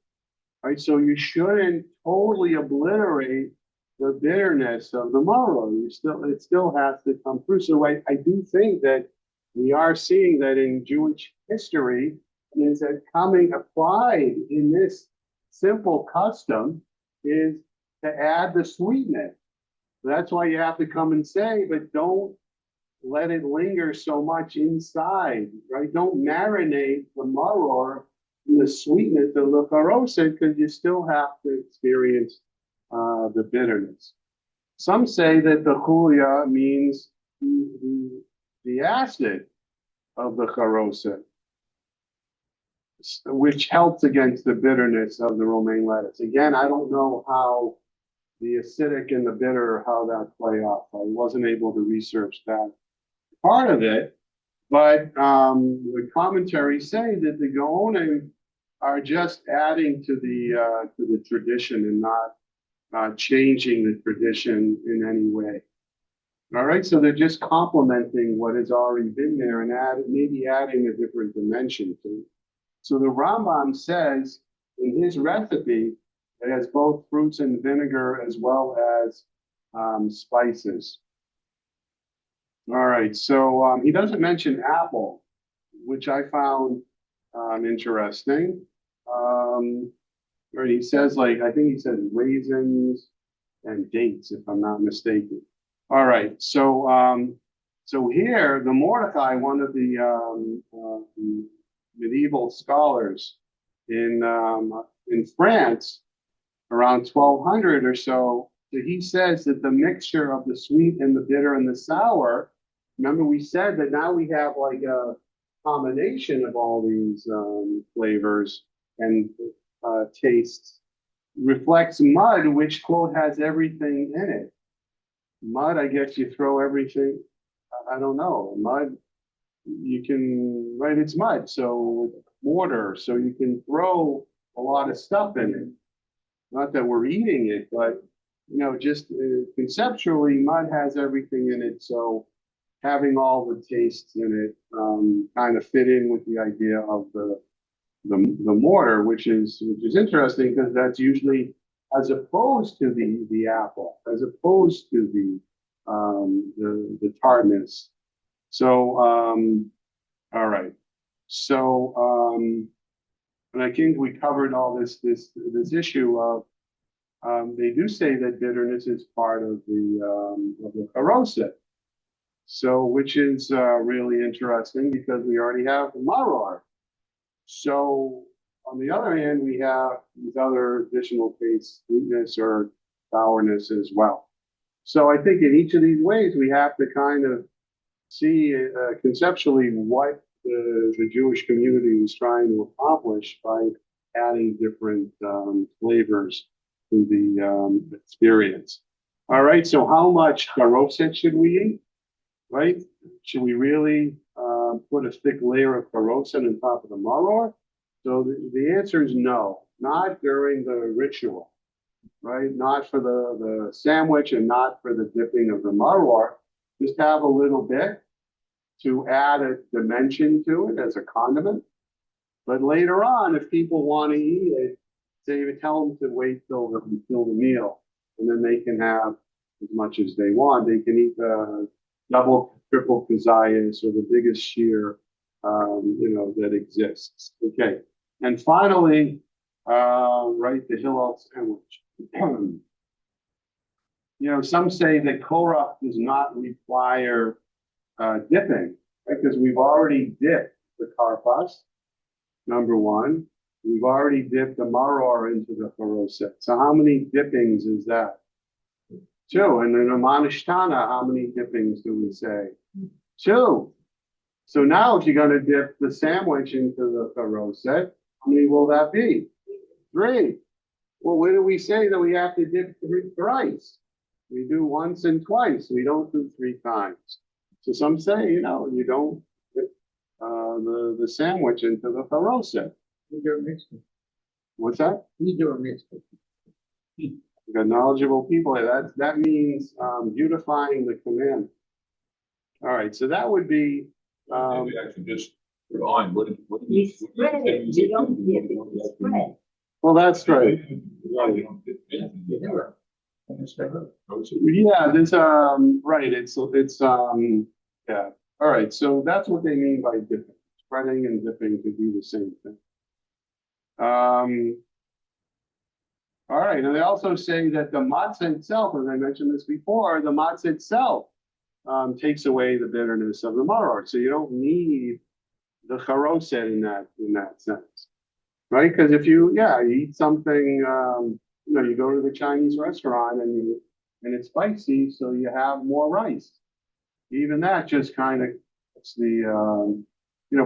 right? So you shouldn't totally obliterate the bitterness of the maror. It still has to come through. So I do think that we are seeing that in Jewish history, is that coming applied in this simple custom is to add the sweetness. That's why you have to come and say, but don't let it linger so much inside, right? Don't marinate the maror in the sweetness of the charoset because you still have to experience the bitterness. Some say that the chulia means the acid of the charoset, which helps against the bitterness of the romaine lettuce. Again, I don't know how the acidic and the bitter, how that play off. I wasn't able to research that part of it, but the commentaries say that the Gaonim are just adding to the tradition and not changing the tradition in any way. All right, so they're just complementing what has already been there and maybe adding a different dimension to it. So the Rambam says in his recipe, it has both fruits and vinegar as well as spices. All right, so he doesn't mention apple, which I found interesting. Where he says, I think he says raisins and dates, if I'm not mistaken. All right, so here the Mordecai, one of the medieval scholars in France, around 1200 or so, he says that the mixture of the sweet and the bitter and the sour. Remember, we said that now we have like a combination of all these flavors and tastes. reflects mud, which quote has everything in it. Mud, I guess you throw everything. I don't know. Mud, you can, right? It's mud, so mortar, so you can throw a lot of stuff in it. Not that we're eating it, but just conceptually, mud has everything in it. So having all the tastes in it kind of fit in with the idea of the mortar, which is interesting because that's usually as opposed to the apple, as opposed to the tartness. So all right. So and I think we covered all this issue of they do say that bitterness is part of the Charoset. So, which is really interesting because we already have maror. So, on the other hand, we have these other additional tastes, sweetness or sourness as well. So, I think in each of these ways, we have to kind of see conceptually what the Jewish community was trying to accomplish by adding different flavors to the experience. All right, so how much charoset should we eat? Right? Should we really put a thick layer of charoset on top of the maror? So the answer is no, not during the ritual, right? Not for the sandwich and not for the dipping of the maror. Just have a little bit to add a dimension to it as a condiment. But later on, if people want to eat it, say you tell them to wait till the meal, and then they can have as much as they want. They can eat the double, triple kazayas or the biggest shear, that exists. Okay, and finally, right, the Hillel sandwich. Some say that Korach does not require dipping, right? Because we've already dipped the karpas, number one. We've already dipped the maror into the charoset. So how many dippings is that? 2. And in a manishtana, how many dippings do we say? 2. So now if you're going to dip the sandwich into the charoset, how many will that be? 3. Well, where do we say that we have to dip thrice? We do once and twice. We don't do 3 times. So some say, you don't dip the sandwich into the charoset. We do a mixture. What's that? We do a mixture. You got knowledgeable people. That means beautifying the command. All right, so that would be. Maybe actually just put on. What We spread it, we don't dip it, we spread. Well, that's right. Never. Yeah, there's right. It's yeah. All right, so that's what they mean by dipping. Spreading and dipping to do the same thing. All right, and they also say that the matzah itself, as I mentioned this before, the matzah itself takes away the bitterness of the maror. So you don't need the charoset in that sense, right? Because if you eat something, you go to the Chinese restaurant and it's spicy, so you have more rice. Even that just kind of it's the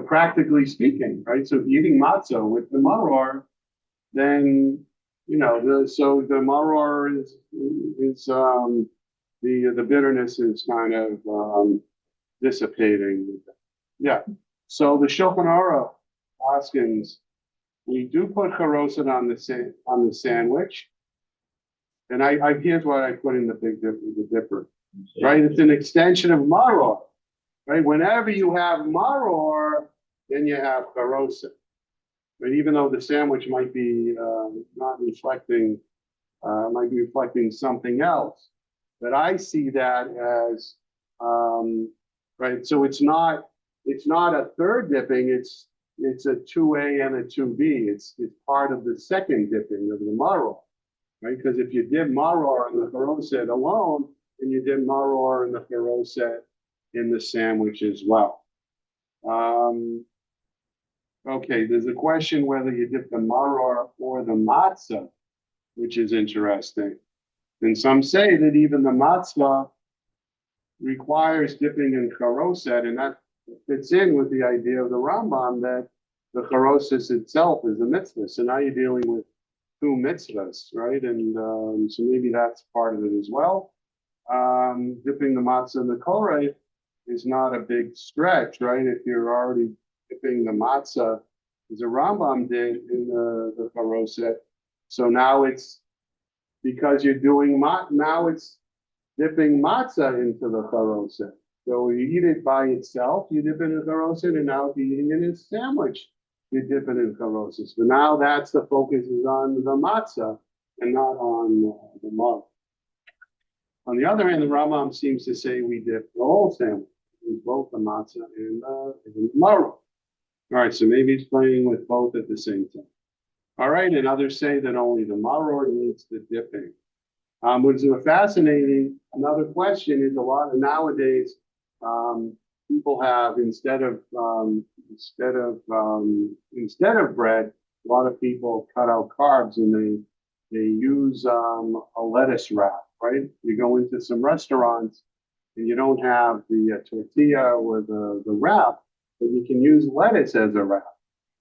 practically speaking, right? So if you're eating matzah with the maror, then the maror is the bitterness is kind of dissipating. Yeah. So the Shulchan Aruch Hoskins, we do put charoset on the sandwich, and here's what I put in the dipper, right? It's an extension of maror, right? Whenever you have maror, then you have charoset. But even though the sandwich might be not reflecting, might be reflecting something else, but I see that as right. So it's not a third dipping. It's a 2A and a 2B. It's part of the second dipping of the maror, right? Because if you dip maror in the charoset alone, then you dip maror in the charoset in the sandwich as well. Okay, there's a question whether you dip the maror or the matzah, which is interesting. And some say that even the matzah requires dipping in charoset, and that fits in with the idea of the Rambam that the charoset itself is a mitzvah. So now you're dealing with two mitzvahs, right? And so maybe that's part of it as well. Dipping the matzah in the kolrei is not a big stretch, right? If you're already dipping the matzah, as a Rambam did in the Charoset. So now it's because you're doing now it's dipping matzah into the Charoset. So you eat it by itself, you dip it in Charoset, and now if you're eating it in a sandwich, you dip it in Charoset. So now that's the focus is on the matzah and not on the maror. On the other hand, the Rambam seems to say we dip the whole sandwich, both the matzah and the maror. All right, so maybe it's playing with both at the same time. All right, and others say that only the maror needs the dipping. What's fascinating, another question is a lot of nowadays, people have instead of bread, a lot of people cut out carbs and they use a lettuce wrap, right? You go into some restaurants and you don't have the tortilla or the wrap, but you can use lettuce as a wrap.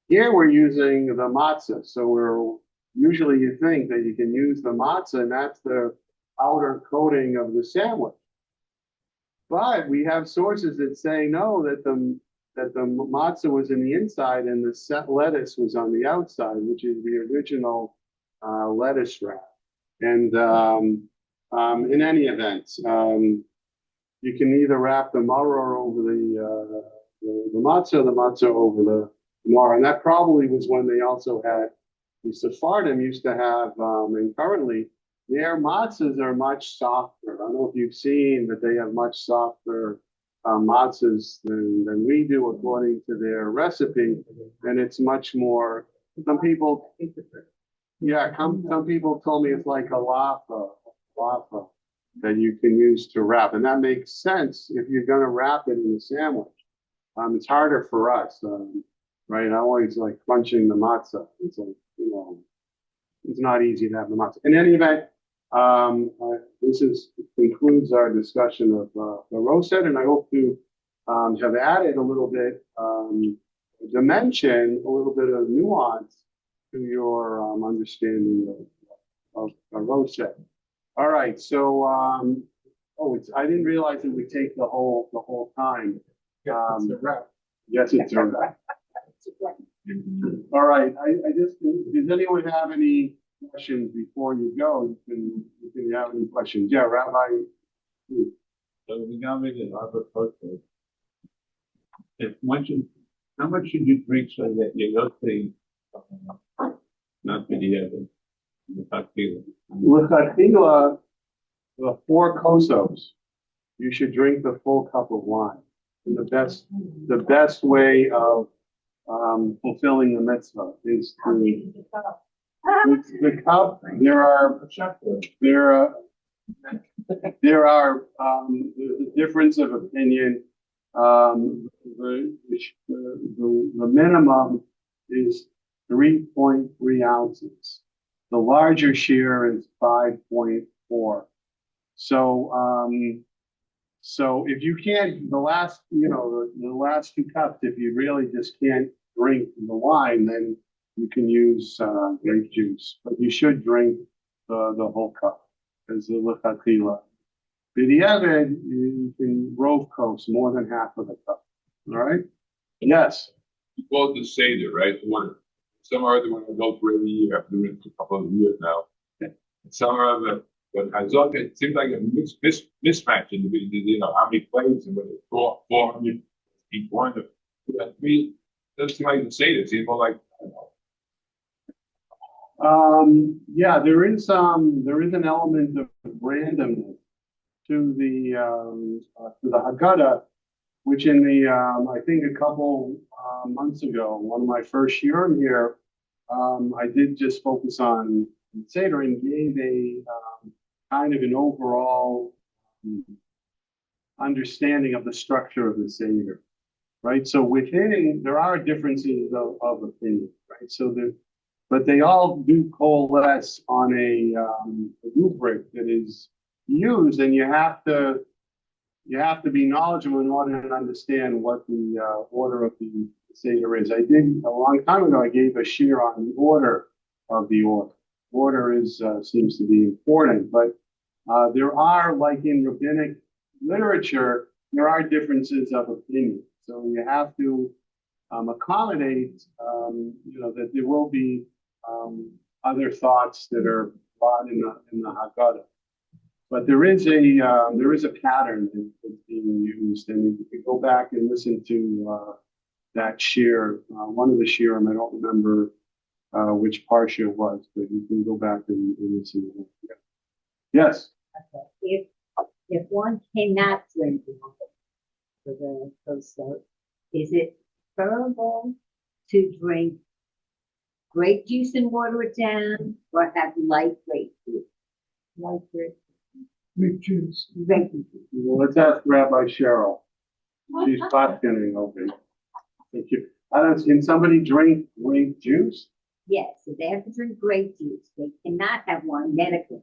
Here we're using the matzah, so usually you think that you can use the matzah and that's the outer coating of the sandwich. But we have sources that say no, that the matzah was in the inside and the lettuce was on the outside, which is the original lettuce wrap. And in any event, you can either wrap the maror over the matzah over the maror. And that probably was when they also had, the Sephardim used to have, and currently, their matzahs are much softer. I don't know if you've seen that they have much softer matzahs than we do according to their recipe. And it's much more, some people told me it's like a laffa that you can use to wrap. And that makes sense if you're going to wrap it in a sandwich. It's harder for us, right? I always like crunching the matzah. It's like, it's not easy to have the matzah. In any event, this concludes our discussion of the Charoset, and I hope to have added a little bit dimension, a little bit of nuance to your understanding of Charoset. All right, so I didn't realize it would take the whole time. It's a wrap. Yes, it's a wrap. All right, I just, does anyone have any questions before you go? You can have any questions. Yeah, Rabbi. So we got rid of other photos. How much should you drink so that you're not saying, not to the other, L'chatchila, the 4 kosos, you should drink the full cup of wine. And the best way of fulfilling the mitzvah is to the cup. There are there's a difference of opinion. The minimum is 3.3 ounces. The larger share is 5.4. So if you can't, the last 2 cups, if you really just can't drink the wine, then you can use grape juice. But you should drink the whole cup as the lechatchila. B'diavad, you can rove coast more than half of the cup. All right? Yes. You call it the Seder, right? Some are the one I go through every year. I've been doing it for a couple of years now. Okay. Some are the Hazak, it seems like a mismatch in the how many plays and whether it's 400 each one. To me, it doesn't seem like the Seder. It seems more like, yeah, there is an element of randomness to the Haggadah, which in the I think a couple months ago, one of my first year here, I did just focus on Seder and gave a kind of an overall understanding of the structure of the Seder, right? So within, there are differences of opinion, right? But they all do coalesce on a rubric that is used, and you have to be knowledgeable in order to understand what the order of the Seder is. I did a long time ago. I gave a shir on the order of the order. order is, seems to be important, but there are, like in rabbinic literature, there are differences of opinion. So you have to accommodate, that there will be other thoughts that are brought in the Haggadah. But there is a pattern that's being used, and if you go back and listen to that shir, one of the shirim, I don't remember which parsha it was, but you can go back and listen to it. Yes. Okay. If one cannot drink water for the Charoset, is it preferable to drink grape juice and water it down, or have light grape juice? Light grape Pictures. juice. Well, let's ask Rabbi Cheryl. She's getting open. Thank you. I don't. Can somebody drink grape juice? Yes, if they have to drink grape juice, they cannot have one medically.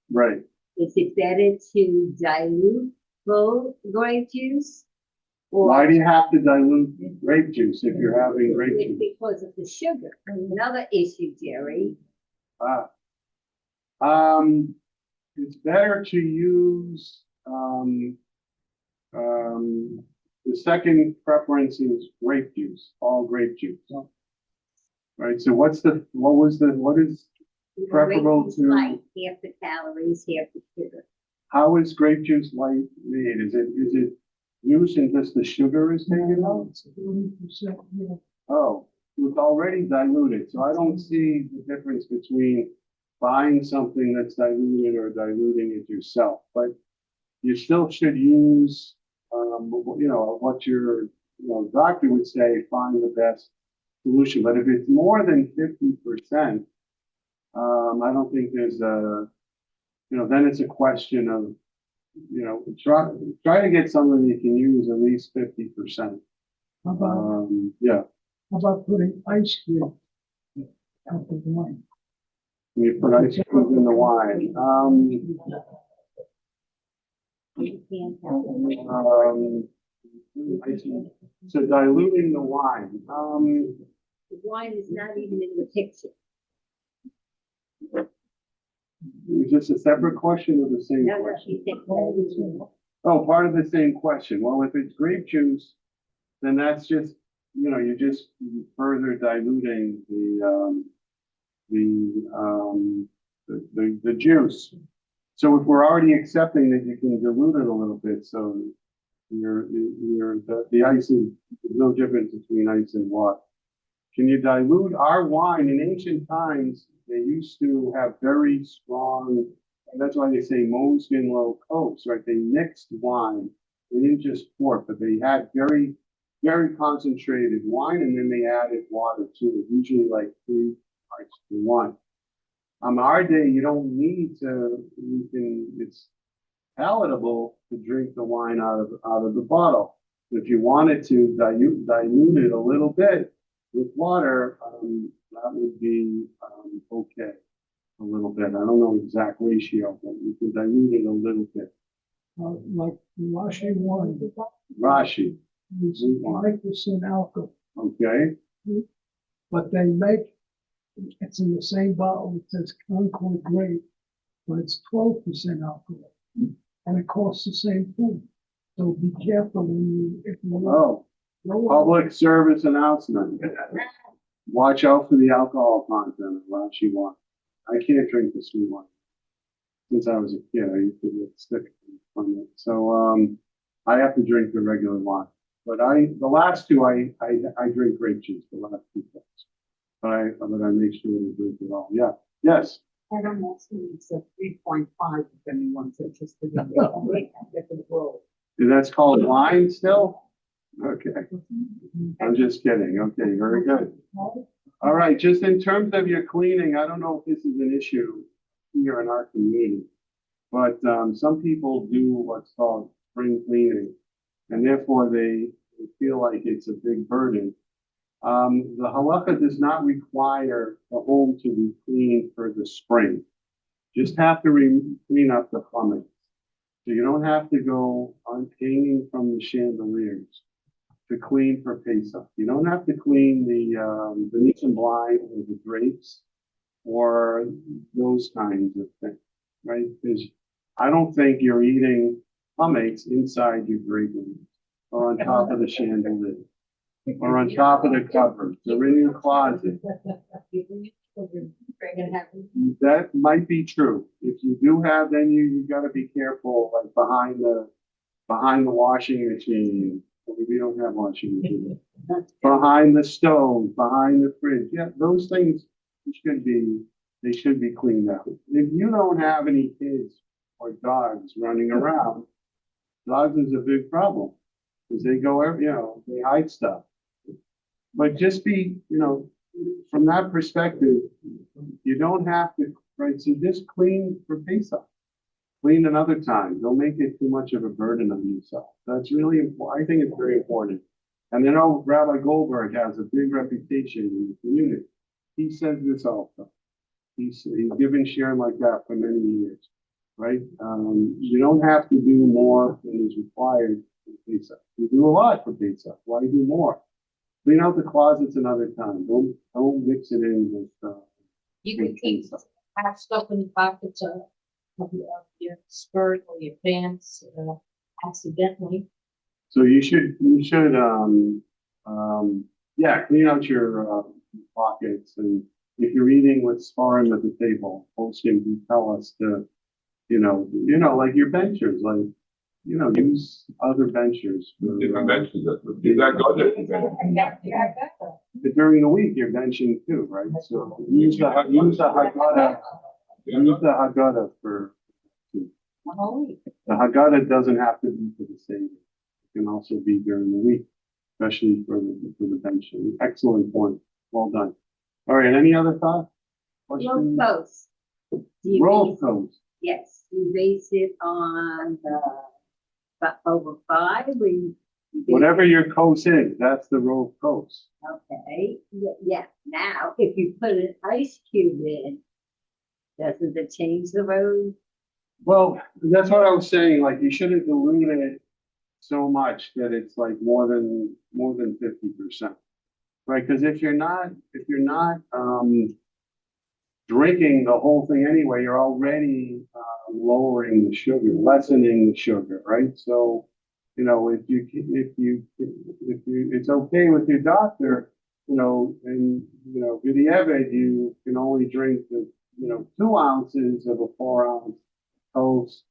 Right. Is it better to dilute full grape juice? Or Why do you have to dilute grape juice if you're having grape it's juice? because of the sugar? Another issue, Jerry. Ah. It's better to use the second preference is grape juice, all grape juice. Right. So what is preferable Grape juice to? light, half the calories, half the sugar. How is grape juice light made? Is it juice and just the sugar is taken out? It's 40%, yeah. Oh, it's already diluted, so I don't see the difference between buying something that's diluted or diluting it yourself. But you still should use, what your doctor would say, find the best solution. But if it's more than 50%, I don't think there's then it's a question of, try to get something you can use at least 50%. Yeah. How about putting ice cream out the wine? You put ice cream in the wine. You can't have it. So diluting the wine. The wine is not even in the picture. Is this a separate question or the same No, question? you think that Oh, part of the same question. Well, if it's grape juice, then that's just, you're just further diluting the juice. So if we're already accepting that you can dilute it a little bit, so the ice is no difference between ice and water. Can you dilute our wine? In ancient times, they used to have very strong, and that's why they say Mosgen low cokes, right? They mixed wine. They didn't just pour it, but they had very, very concentrated wine, and then they added water to it, usually like 3 parts to 1. Our day, you don't need to, it's palatable to drink the wine out of the bottle. If you wanted to dilute it a little bit with water, that would be okay. A little bit. I don't know exact ratio, but you can dilute it a little bit. Like Rashi wine, Rashi, it's 5% alcohol, okay? but they make, it's in the same bottle, it says Concord grape, but it's 12% alcohol, and it costs the same thing. So be careful if you Oh, public service announcement. Watch out for the alcohol content of Rashi wine. I can't drink the sweet wine. Since I was a kid, I used to get sick from it. So I have to drink the regular wine. But the last two, I drink grape juice. The last 2 cups. But I make sure to drink it all. Yeah. Yes. And I'm asking, it's a 3.5 if anyone's interested in it. Different world. That's called wine still? Okay. I'm just kidding. Okay, very good. All right, just in terms of your cleaning, I don't know if this is an issue here in our community, but some people do what's called spring cleaning, and therefore they feel like it's a big burden. The halacha does not require the home to be cleaned for the spring. Just have to clean up the plumbing. So you don't have to go on hanging from the chandeliers to clean for Pesach. You don't have to clean the Venetian blinds or the drapes or those kinds of things, right? Because I don't think you're eating hummus inside your drapery or on top of the chandelier or on top of the cupboard or in your closet. That might be true. If you do have, then you gotta be careful, like behind the washing machine. We don't have washing machine. Behind the stove, behind the fridge. Yeah, those things they should be cleaned out. If you don't have any kids or dogs running around, dogs is a big problem. Because they go every, they hide stuff. But just be, from that perspective, you don't have to, right? So just clean for Pesach. Clean another time. Don't make it too much of a burden on yourself. That's really important. I think it's very important. And I know Rabbi Goldberg has a big reputation in the community. He says this also. He's given sharing like that for many years, right? You don't have to do more than is required for Pesach. You do a lot for Pesach. Why do more? Clean out the closets another time. Don't mix it in with. You can keep half stuff in the pockets of your skirt or your pants accidentally. So you should clean out your pockets, and if you're eating with sparring at the table, folks can tell us to, like your benchers, like, use other benchers. Different benches, you got go different benches. But during the week, you're benching too, right? So use the Haggadah for. The Haggadah doesn't have to be for the Seder. It can also be during the week, especially for the benching. Excellent point. Well done. All right. Any other thoughts? Roll Questions? post. Do you Roll raise- toast. Yes, you raise it on but over 5. Whatever your coast is, that's the roll coast. Okay, yeah. Now, if you put an ice cube in, doesn't it change the road? Well, that's what I was saying. Like you shouldn't dilute it so much that it's like more than 50%, right? Because if you're not drinking the whole thing anyway, you're already lowering the sugar, lessening the sugar, right? So, if it's okay with your doctor, and B'diavad, you can only drink the 2 ounces of a 4-ounce toast.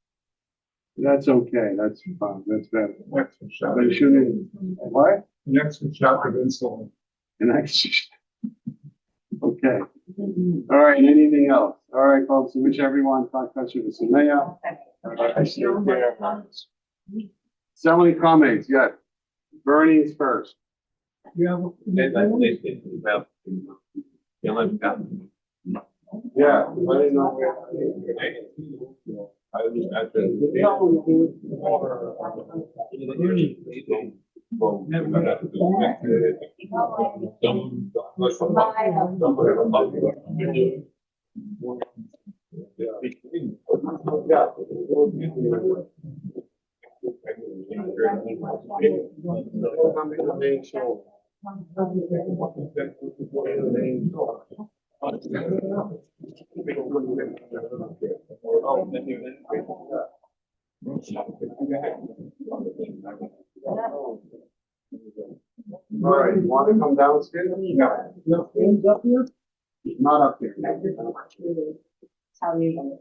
That's okay. That's fine. That's better. Extra shot. But you shouldn't. What? An extra shot of insulin. An extra. Okay. All right. Anything else? All right, folks. I wish everyone Kasher the Sameach. Take care. So many comments. Yes. Bernie's first. You have, Yeah. I didn't know I was at the. All right. You want to come downstairs? no things up here? Not up here. Tell you.